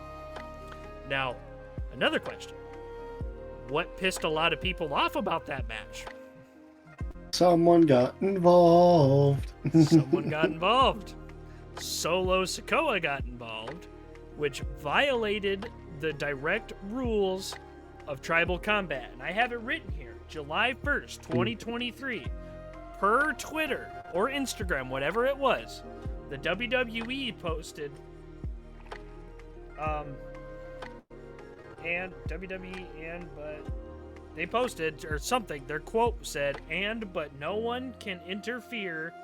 Now, another question. What pissed a lot of people off about that match? Someone got involved. Someone got involved. Solo Sikoa got involved, which violated the direct rules of tribal combat. And I have it written here, July 1st, 2023, per Twitter or Instagram, whatever it was, the WWE posted, they posted, or something, their quote said, but no one can interfere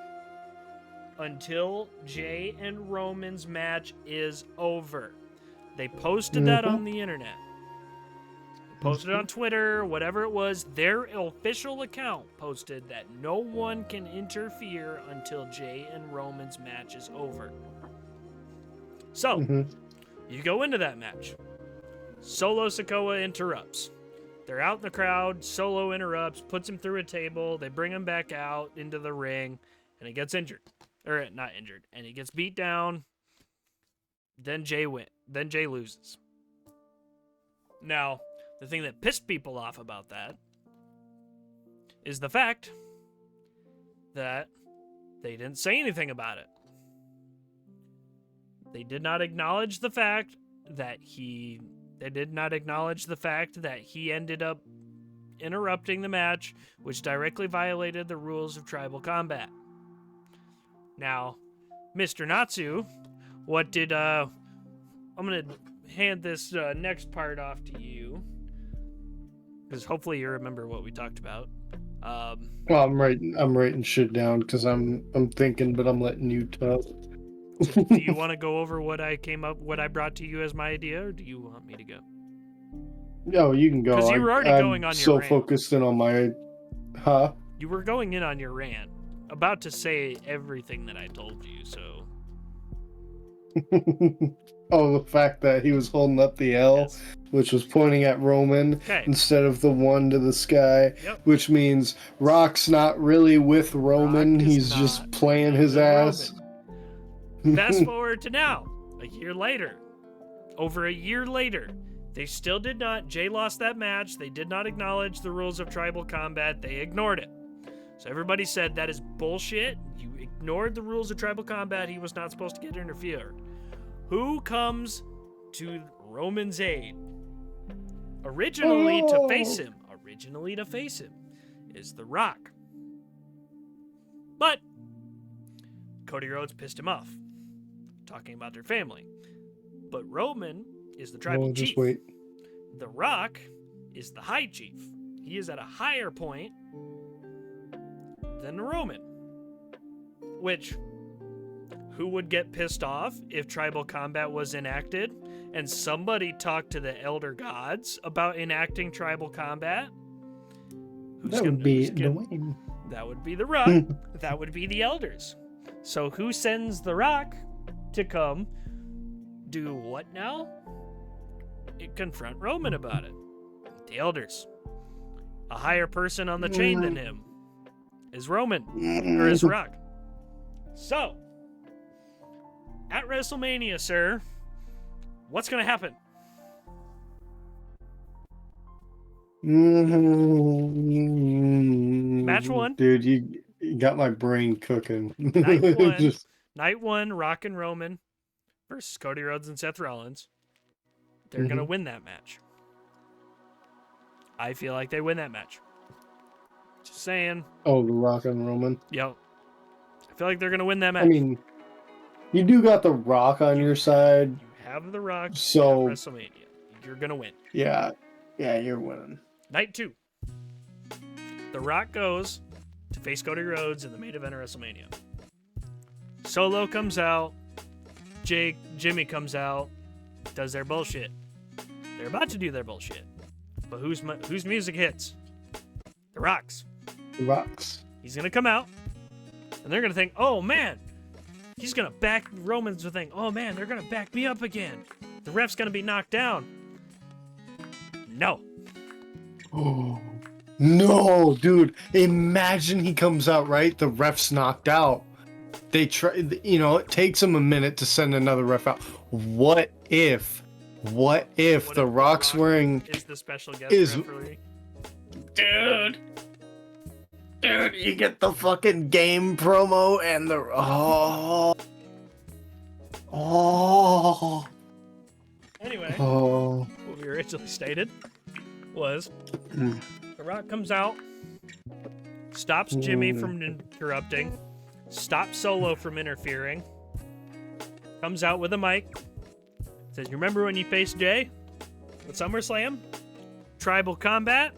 until Jey and Roman's match is over. They posted that on the internet. They posted it on Twitter, whatever it was. Their official account posted that no one can interfere until Jey and Roman's match is over. So, you go into that match. Solo Sikoa interrupts. They're out in the crowd. Solo interrupts, puts him through a table. They bring him back out into the ring, and he gets injured. Or not injured, and he gets beat down. Then Jey loses. Now, the thing that pissed people off about that is the fact that they didn't say anything about it. They did not acknowledge the fact that he ended up interrupting the match, which directly violated the rules of tribal combat. Now, Mr. Natsu, what did, I'm going to hand this next part off to you, because hopefully you remember what we talked about. Well, I'm writing shit down because I'm thinking, but I'm letting you talk. Do you want to go over what I brought to you as my idea, or do you want me to go? No, you can go. Because you were already going on your rant. So focused in on my... Huh? You were going in on your rant. About to say everything that I told you, so... Oh, the fact that he was holding up the L, yes, which was pointing at Roman instead of the one to the sky, which means Rock's not really with Roman. He's just playing his ass. Fast forward to now, a year later. over a year later, they still did not. Jay lost that match. They did not acknowledge the rules of tribal combat. They ignored it. So everybody said that is bullshit. You ignored the rules of tribal combat. He was not supposed to get interfered. Who comes to Roman's aid? Originally to face him is The Rock. But Cody Rhodes pissed him off, talking about their family. But Roman is the tribal chief. Just wait. The Rock is the high chief. He is at a higher point than Roman. Which, who would get pissed off if tribal combat was enacted and somebody talked to the elder gods about enacting tribal combat? That would be Dwayne. That would be The Rock. That would be the elders. So who sends The Rock to come do what now? Confront Roman about it. The elders. A higher person on the chain than him is Roman, or is Rock. So, at WrestleMania, sir, what's going to happen? Match 1. Dude, you got my brain cooking. Night 1. Night 1, Rock and Roman versus Cody Rhodes and Seth Rollins. They're going to win that match. I feel like they win that match. Just saying. Oh, The Rock and Roman? Yep. I feel like they're going to win that match. I mean, you do got The Rock on your side. You have The Rock so at WrestleMania. You're going to win. Yeah, you're winning. Night 2. The Rock goes to face Cody Rhodes in the main event of WrestleMania. Solo comes out. Jimmy comes out. Does their bullshit. They're about to do their bullshit. But whose music hits? The Rock's. The Rock's. He's going to come out. And they're going to think, oh, man. He's going to back Roman's to think, oh, man, they're going to back me up again. The ref's going to be knocked down. No. Oh, no, dude. Imagine he comes out, right? The ref's knocked out. They try, it takes them a minute to send another ref out. What if The Rock's wearing is the special guest referee? Dude, you get the fucking game promo and the Anyway, what we originally stated was The Rock comes out, stops Jimmy from interrupting, stops Solo from interfering, comes out with a mic, says, "You remember when you faced Jay at SummerSlam? Tribal combat?"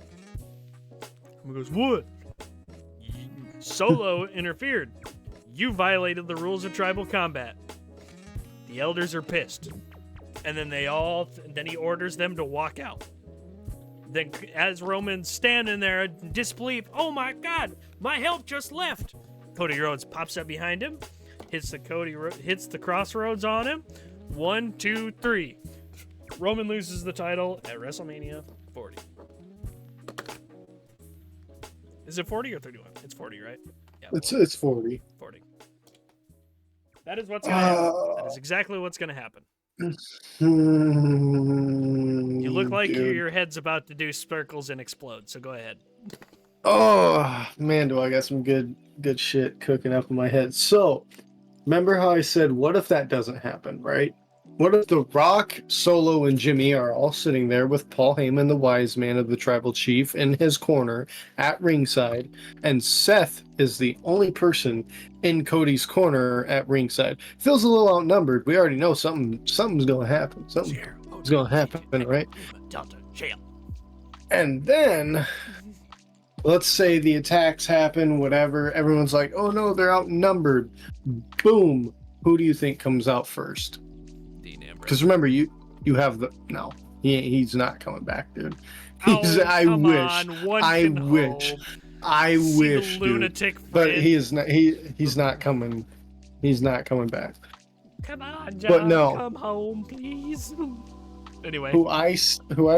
He goes, "What? Solo interfered. You violated the rules of tribal combat." The elders are pissed. And then then he orders them to walk out. Then as Roman's standing there in disbelief, "Oh my God, my help just left." Cody Rhodes pops up behind him, hits the crossroads on him. 1, 2, 3. Roman loses the title at WrestleMania 40. Is it 40 or 31? It's 40, right? Yeah. It's 40. 40. That is what's gonna happen. That is exactly what's gonna happen. You look like your head's about to do sparkles and explode, so go ahead. Oh man, do I got some good shit cooking up in my head. So remember how I said, what if that doesn't happen, right? What if The Rock, Solo, and Jimmy are all sitting there with Paul Heyman, the wise man of the tribal chief, in his corner at ringside, and Seth is the only person in Cody's corner at ringside? Feels a little outnumbered. We already know something's going to happen. Something's going to happen, right? And then, let's say the attacks happen, whatever. Everyone's like, oh no, they're outnumbered. Boom. Who do you think comes out first? Because remember, you have the... No, he's not coming back, dude. I wish, lunatic dude. But he's not coming. He's not coming back. Come on, John. But no. Come home, please. Anyway. Who I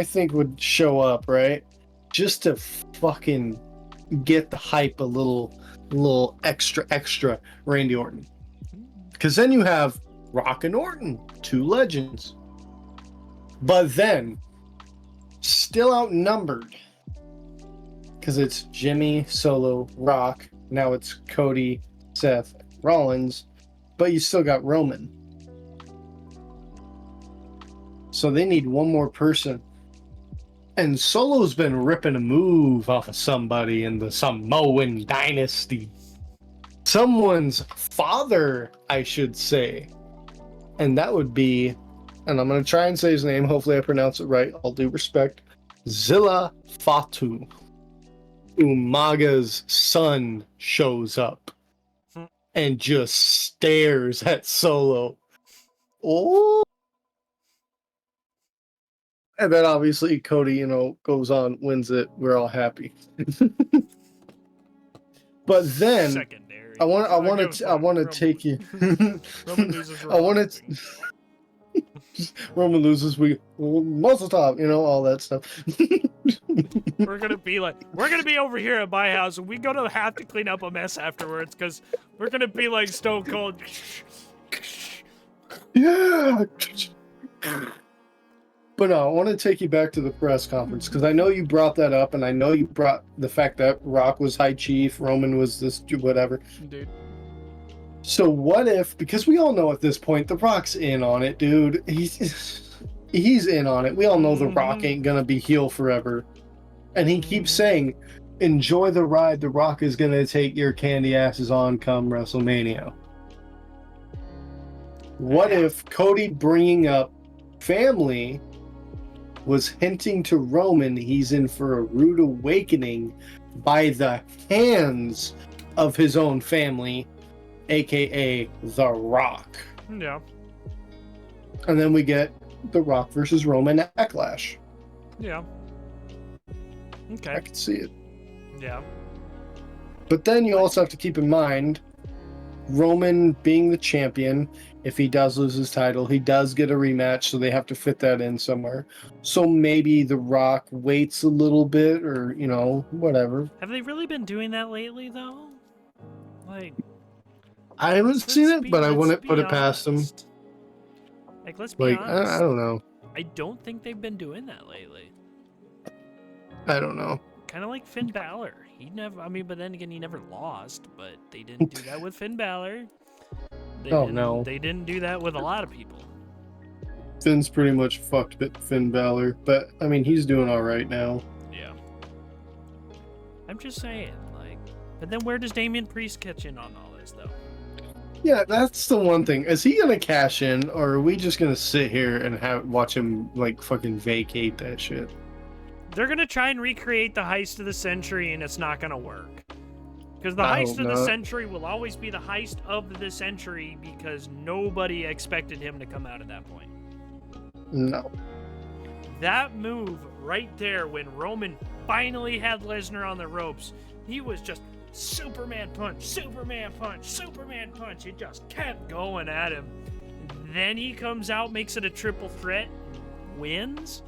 think would show up, right? Just to fucking get the hype a little extra, Randy Orton. Because then you have Rock and Orton, two legends. But then, still outnumbered, because it's Jimmy, Solo, Rock. Now it's Cody, Seth, Rollins, but you still got Roman. So they need one more person. And Solo's been ripping a move off of somebody in the Samoan dynasty. Someone's father, I should say. And that would be, and I'm going to try and say his name. Hopefully I pronounce it right. All due respect. Zilla Fatu. Umaga's son shows up and just stares at Solo. Oh. And then obviously Cody, goes on, wins it. We're all happy. But then secondary. I want to take you. Roman loses. I want to. Roman loses. Muzzle top. All that stuff. We're gonna be over here at my house, and we're gonna have to clean up a mess afterwards because we're gonna be like Stone Cold. Yeah. But no, I want to take you back to the press conference because I know you brought that up, and I know you brought the fact that Rock was High Chief, Roman was this whatever. Dude. So what if, because we all know at this point, The Rock's in on it, dude. He's in on it. We all know The Rock ain't gonna be heel forever. And he keeps saying, enjoy the ride. The Rock is gonna take your candy asses on come WrestleMania. What if Cody bringing up family was hinting to Roman he's in for a rude awakening by the hands of his own family, aka The Rock. Yeah. And then we get The Rock versus Roman at Backlash. Yeah. Okay. I can see it. Yeah. But then you also have to keep in mind, Roman being the champion, if he does lose his title, he does get a rematch, so they have to fit that in somewhere. So maybe The Rock waits a little bit, or, whatever. Have they really been doing that lately, though? Like, I haven't seen it, but I wouldn't put it past him. Like, let's be honest. I don't know. I don't think they've been doing that lately. I don't know. Kind of like Finn Balor. But then again, he never lost, but they didn't do that with Finn Balor. No. They didn't do that with a lot of people. Finn's pretty much fucked Finn Balor, but, he's doing all right now. Yeah. I'm just saying, but then where does Damian Priest catch in on all this, though? Yeah, that's the one thing. Is he gonna cash in, or are we just gonna sit here and watch him, fucking vacate that shit? They're gonna try and recreate the heist of the century, and it's not gonna work. Because the heist of the century will always be the heist of the century because nobody expected him to come out at that point. No. That move right there when Roman finally had Lesnar on the ropes, he was just Superman punch, Superman punch, Superman punch. It just kept going at him. Then he comes out, makes it a triple threat, wins,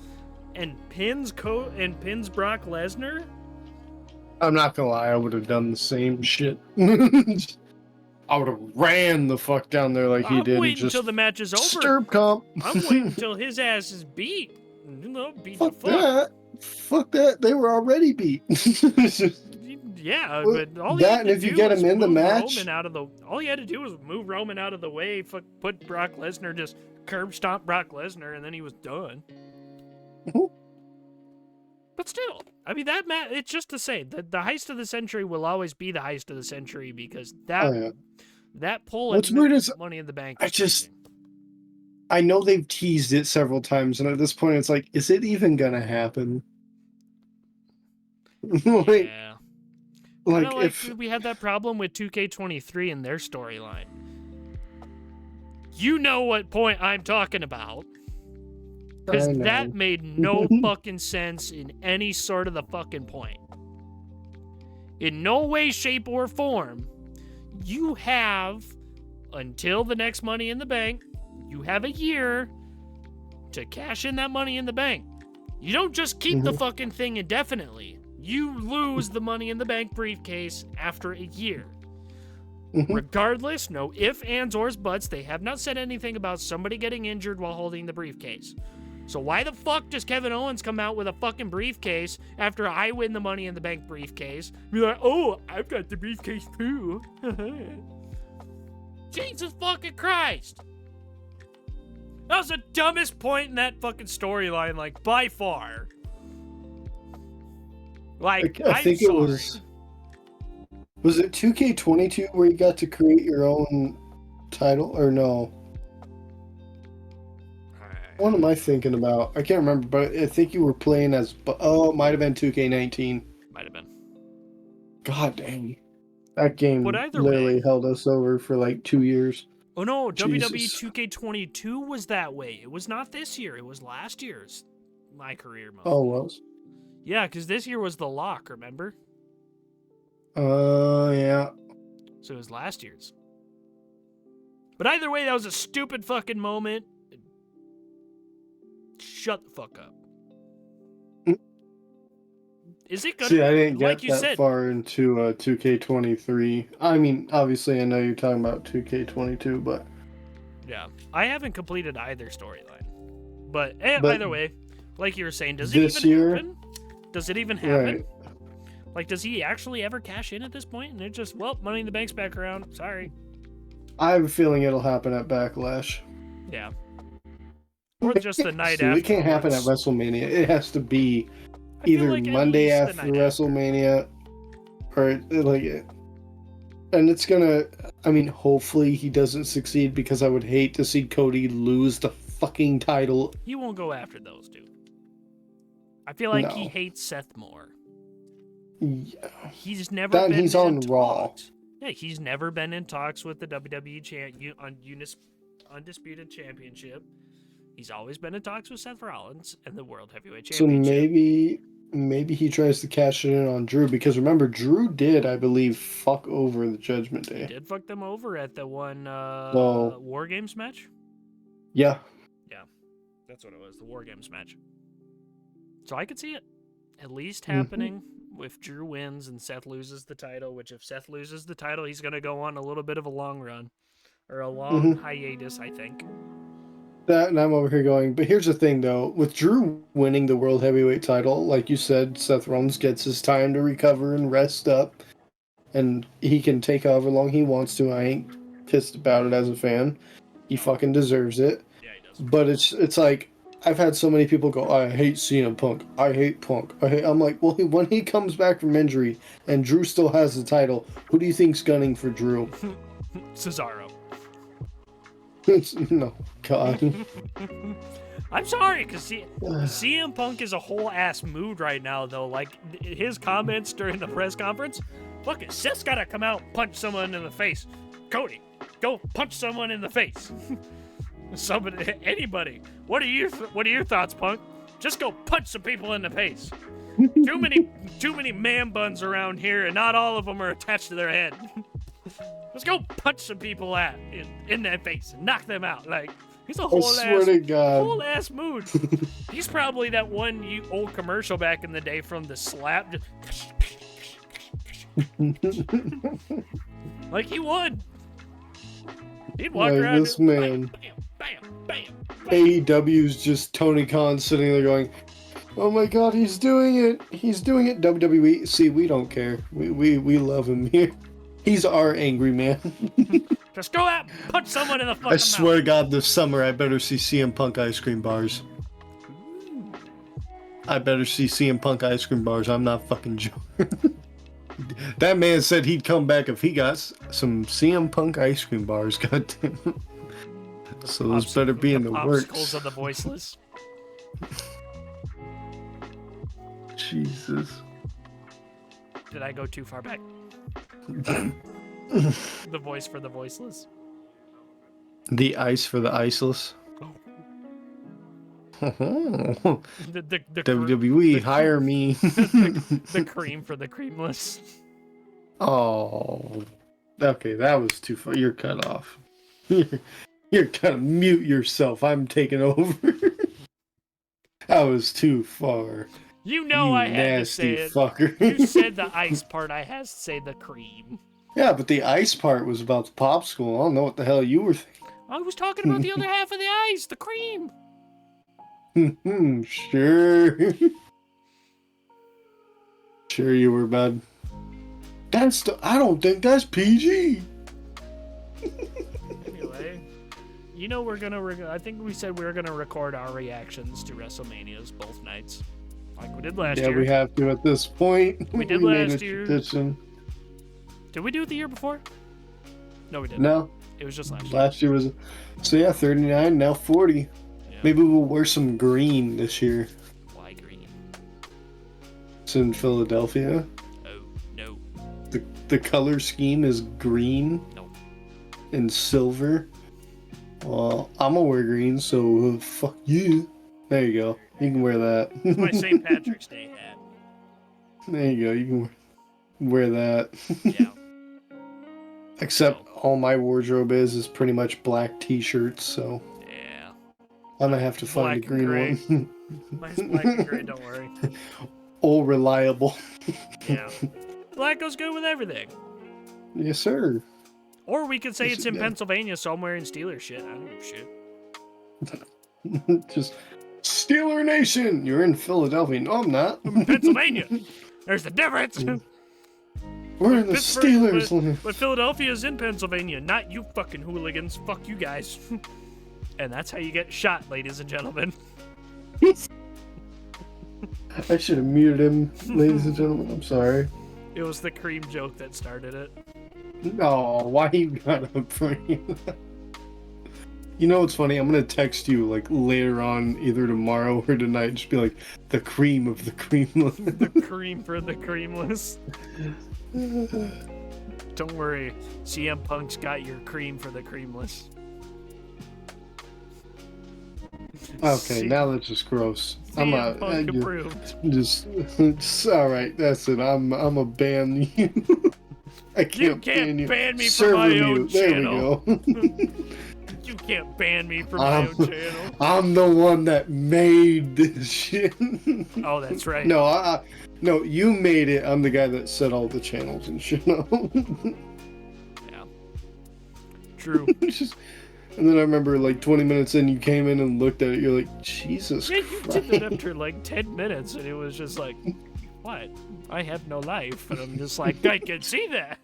and pins Brock Lesnar. I'm not gonna lie, I would have done the same shit. I would have ran the fuck down there like he did. I'm waiting until the match is over. Stirp comp. I'm waiting until his ass is beat. Beat fuck the fuck. Fuck that. They were already beat. Yeah, but all that, and if you get him in the match, all you had to do was move Roman out of the way, put Brock Lesnar, just curb stomp Brock Lesnar, and then he was done. But still, that match, it's just to say that the heist of the century will always be the heist of the century because that pull What's weird is Money in the Bank. I know they've teased it several times, and at this point, it's like, is it even gonna happen? Yeah. If we had that problem with 2K23 and their storyline. You know what point I'm talking about. Because that made no fucking sense in any sort of the fucking point. In no way, shape, or form, you have, until the next Money in the Bank, you have a year to cash in that Money in the Bank. You don't just keep the fucking thing indefinitely. You lose the Money in the Bank briefcase after a year. Regardless, no ifs, ands, or buts, they have not said anything about somebody getting injured while holding the briefcase. So why the fuck does Kevin Owens come out with a fucking briefcase after I win the Money in the Bank briefcase? Be like, oh, I've got the briefcase too. Jesus fucking Christ. That was the dumbest point in that fucking storyline, like, by far. Like, I think it was... Was it 2K22 where you got to create your own title, or no? What am I thinking about? I can't remember, but I think you were playing as... Oh, it might have been 2K19. Might have been. God dang. That game But literally held us over for like 2 years. Oh no, Jesus. WWE 2K22 was that way. It was not this year. It was last year's My Career Mode. Oh, it was? Yeah, because this year was the lock, remember? Yeah. So it was last year's. But either way, that was a stupid fucking moment. Shut the fuck up. Is it gonna... See, I didn't like get you that said, far into 2K23. I mean, obviously, I know you're talking about 2K22, but... Yeah, I haven't completed either storyline. But, But either way, like you were saying, does it this even year- happen? Does it even happen? Right. Like, does he actually ever cash in at this point? And it's just, well, Money in the Bank's back around. Sorry. I have a feeling it'll happen at Backlash. Yeah. Or just the night See, after. it can't happen at WrestleMania. It has to be I feel either like at Monday least the after night WrestleMania, or like it. And it's gonna... I mean, hopefully he doesn't succeed, because I would hate to see Cody lose the fucking title. He won't go after those, dude. I feel like he No. hates Seth more. Yeah. He's never That and been he's in on Raw. talks. Yeah, he's never been in talks with the WWE Undisputed Championship. He's always been in talks with Seth Rollins and the World Heavyweight So Championship. maybe he tries to cash it in on Drew, because remember, Drew did, I believe, fuck over the Judgment Day. He did fuck them over at the one So- War Games match? Yeah. Yeah, that's what it was, the War Games match. So I could see it at least Mm-hmm. happening if Drew wins and Seth loses the title, which if Seth loses the title, he's going to go on a little bit of a long run. Or a long Mhm. hiatus, I think. That, and I'm over here going, but here's the thing, though. With Drew winning the World Heavyweight title, like you said, Seth Rollins gets his time to recover and rest up. And he can take however long he wants to. I ain't pissed about it as a fan. He fucking deserves it. Yeah, he does. But it's like, I've had so many people go, I hate CM Punk. I hate Punk. I'm like, well, when he comes back from injury and Drew still has the title, who do you think's gunning for Drew? Cesaro. No, God. I'm sorry, because CM Punk is a whole ass mood right now, though. Like, his comments during the press conference, fuck it, Seth's gotta come out and punch someone in the face. Cody, go punch someone in the face. Somebody, anybody. What are your thoughts, Punk? Just go punch some people in the face. Too many man buns around here, and not all of them are attached to their head. Let's go punch some people in their face and knock them out. Like, he's a whole ass mood. He's probably that one old commercial back in the day from the Slap. Like he would. He'd walk Like around. this man. Bam, bam, bam. AEW's just Tony Khan sitting there going, oh my God, he's doing it. He's doing it. WWE, see, we don't care. We love him here. He's our angry man. Just go out and punch someone in the fucking I swear to God, this summer I better see CM Punk ice cream bars. I better see CM Punk ice cream bars. I'm not fucking joking. That man said he'd come back if he got some CM Punk ice cream bars. Goddamn. So those better be in the works. Popsicles of the voiceless. Jesus. Did I go too far back? The voice for the voiceless. The ice for the iceless. The WWE, hire me. the cream for the creamless. Oh. Okay, that was too far. You're cut off. You're gonna mute yourself. I'm taking over. That was too far. You know I had to say nasty it. fucker. You said the ice part. I had to say the cream. Yeah, but the ice part was about the popsicle. I don't know what the hell you were thinking. I was talking about the other half of the ice, the cream. Sure. Sure you were, bud. I don't think that's PG. Anyway, you know we're gonna. I think we said we were gonna record our reactions to WrestleManias both nights, like we did last year. Yeah, we have to at this point. We did made last a year. tradition. Did we do it the year before? No, we didn't. No. It was just last year. Last year was. So yeah, 39, now 40. Yeah. Maybe we'll wear some green this year. Why green? It's in Philadelphia. Oh, no. The color scheme is green. No. And silver. Well, I'm gonna wear green, so fuck you. There you go. You can wear that. It's my St. Patrick's Day hat. There you go. You can wear that. Yeah. Except all my wardrobe is pretty much black t-shirts, so Yeah. I'm gonna have to find a green one. Mine's black and gray, don't worry. All reliable. Yeah. Black goes good with everything. Yes, sir. Or we could say Yes, it's in yeah. Pennsylvania, so I'm wearing Steelers shit. I don't give a shit. Just Steeler Nation. You're in Philadelphia. No, I'm not. I'm in Pennsylvania. There's the difference. We're in the Pittsburgh, Steelers. but Philadelphia is in Pennsylvania, not you fucking hooligans. Fuck you guys. And that's how you get shot, ladies and gentlemen. I should have muted him, ladies and gentlemen. I'm sorry. It was the cream joke that started it. No, why you gotta bring that? You know what's funny? I'm gonna text you like later on, either tomorrow or tonight. Just be like, the cream of the creamless. The cream for the creamless. Don't worry, CM Punk's got your cream for the creamless. Okay, now that's just gross. CM Punk approved. Just all right. That's it. I'm a ban you. I You can't can't ban me from Server my own mute. There channel. we go. You can't ban me from my own channel. I'm the one that made this shit. Oh, that's right. No, no, you made it. I'm the guy that set all the channels and shit up. Yeah. True. And then I remember like 20 minutes in, you came in and looked at it. You're like, Jesus Yeah, you Christ. did that after like 10 minutes, and it was just like, what? I have no life. And I'm just like, I can see that.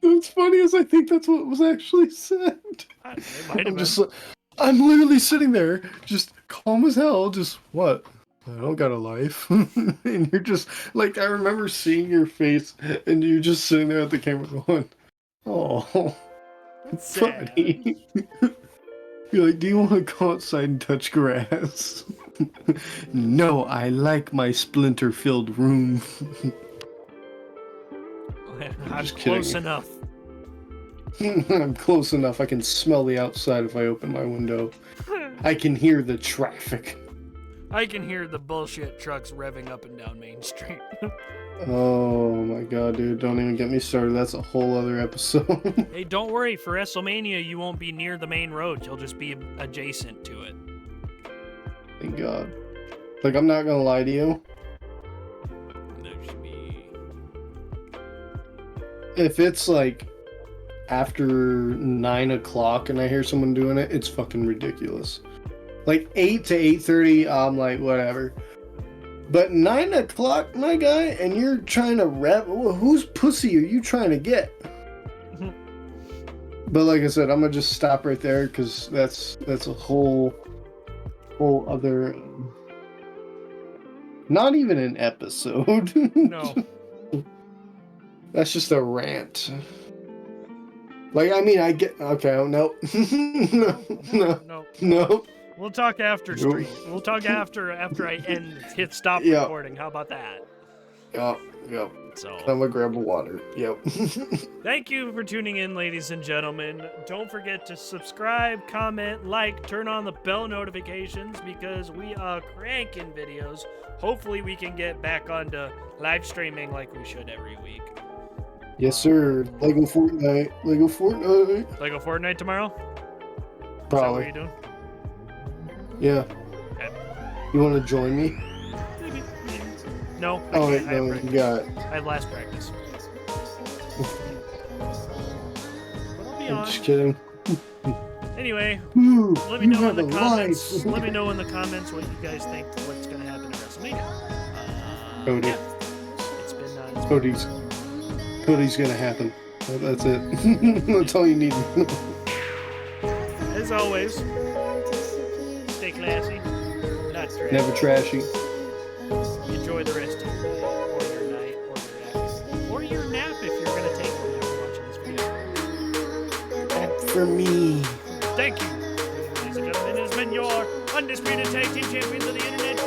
What's funny is I think that's what was actually said. It might have been. I'm literally sitting there, just calm as hell, just what? I don't got a life. And you're just like, I remember seeing your face, and you're just sitting there at the camera going, oh, That's funny. You're like, do you want to go outside and touch grass? No, I like my splinter-filled room. I'm Just close kidding. enough. I'm close enough. I can smell the outside if I open my window. I can hear the traffic. I can hear the bullshit trucks revving up and down Main Street. Oh my god, dude. Don't even get me started. That's a whole other episode. Hey, don't worry. For WrestleMania, you won't be near the main road. You'll just be adjacent to it. Thank god. Like, I'm not gonna lie to you. There should be... If it's like after 9 o'clock and I hear someone doing it, it's fucking ridiculous. Like 8 to 8:30, I'm like, whatever. But 9 o'clock, my guy, and you're trying to rap. Whose pussy are you trying to get? But like I said, I'm gonna just stop right there because that's a whole other. Not even an episode. No. That's just a rant. Like, I mean, I get. Okay, no. No. We'll talk after stream. We'll talk after I hit stop Yeah. recording. How about that? Yep. So, I'm gonna grab a water. Yep. thank you for tuning in, ladies and gentlemen. Don't forget to subscribe, comment, like, turn on the bell notifications because we are cranking videos. Hopefully, we can get back onto live streaming like we should every week. Yes, sir. Lego Fortnite. Lego Fortnite tomorrow? Is that what Probably. you're doing? Yeah. Okay. You want to join me? Maybe. No. Oh, wait, I have no, practice. you got it. I have last practice. But I'll be I'm on. just kidding. Anyway, Ooh, let me you know in have the a comments. life. Let me know in the comments what you guys think. What's going to happen at WrestleMania? Cody. Yeah, it's been Cody's gonna happen. That's it. That's all you need. as always. Stay classy, not trashy. Never trashy. Enjoy the rest of your day, or your night, or your nap if you're going to take one after watching this video. For me. Thank you, ladies and gentlemen. It has been your undisputed tag team champions of the internet,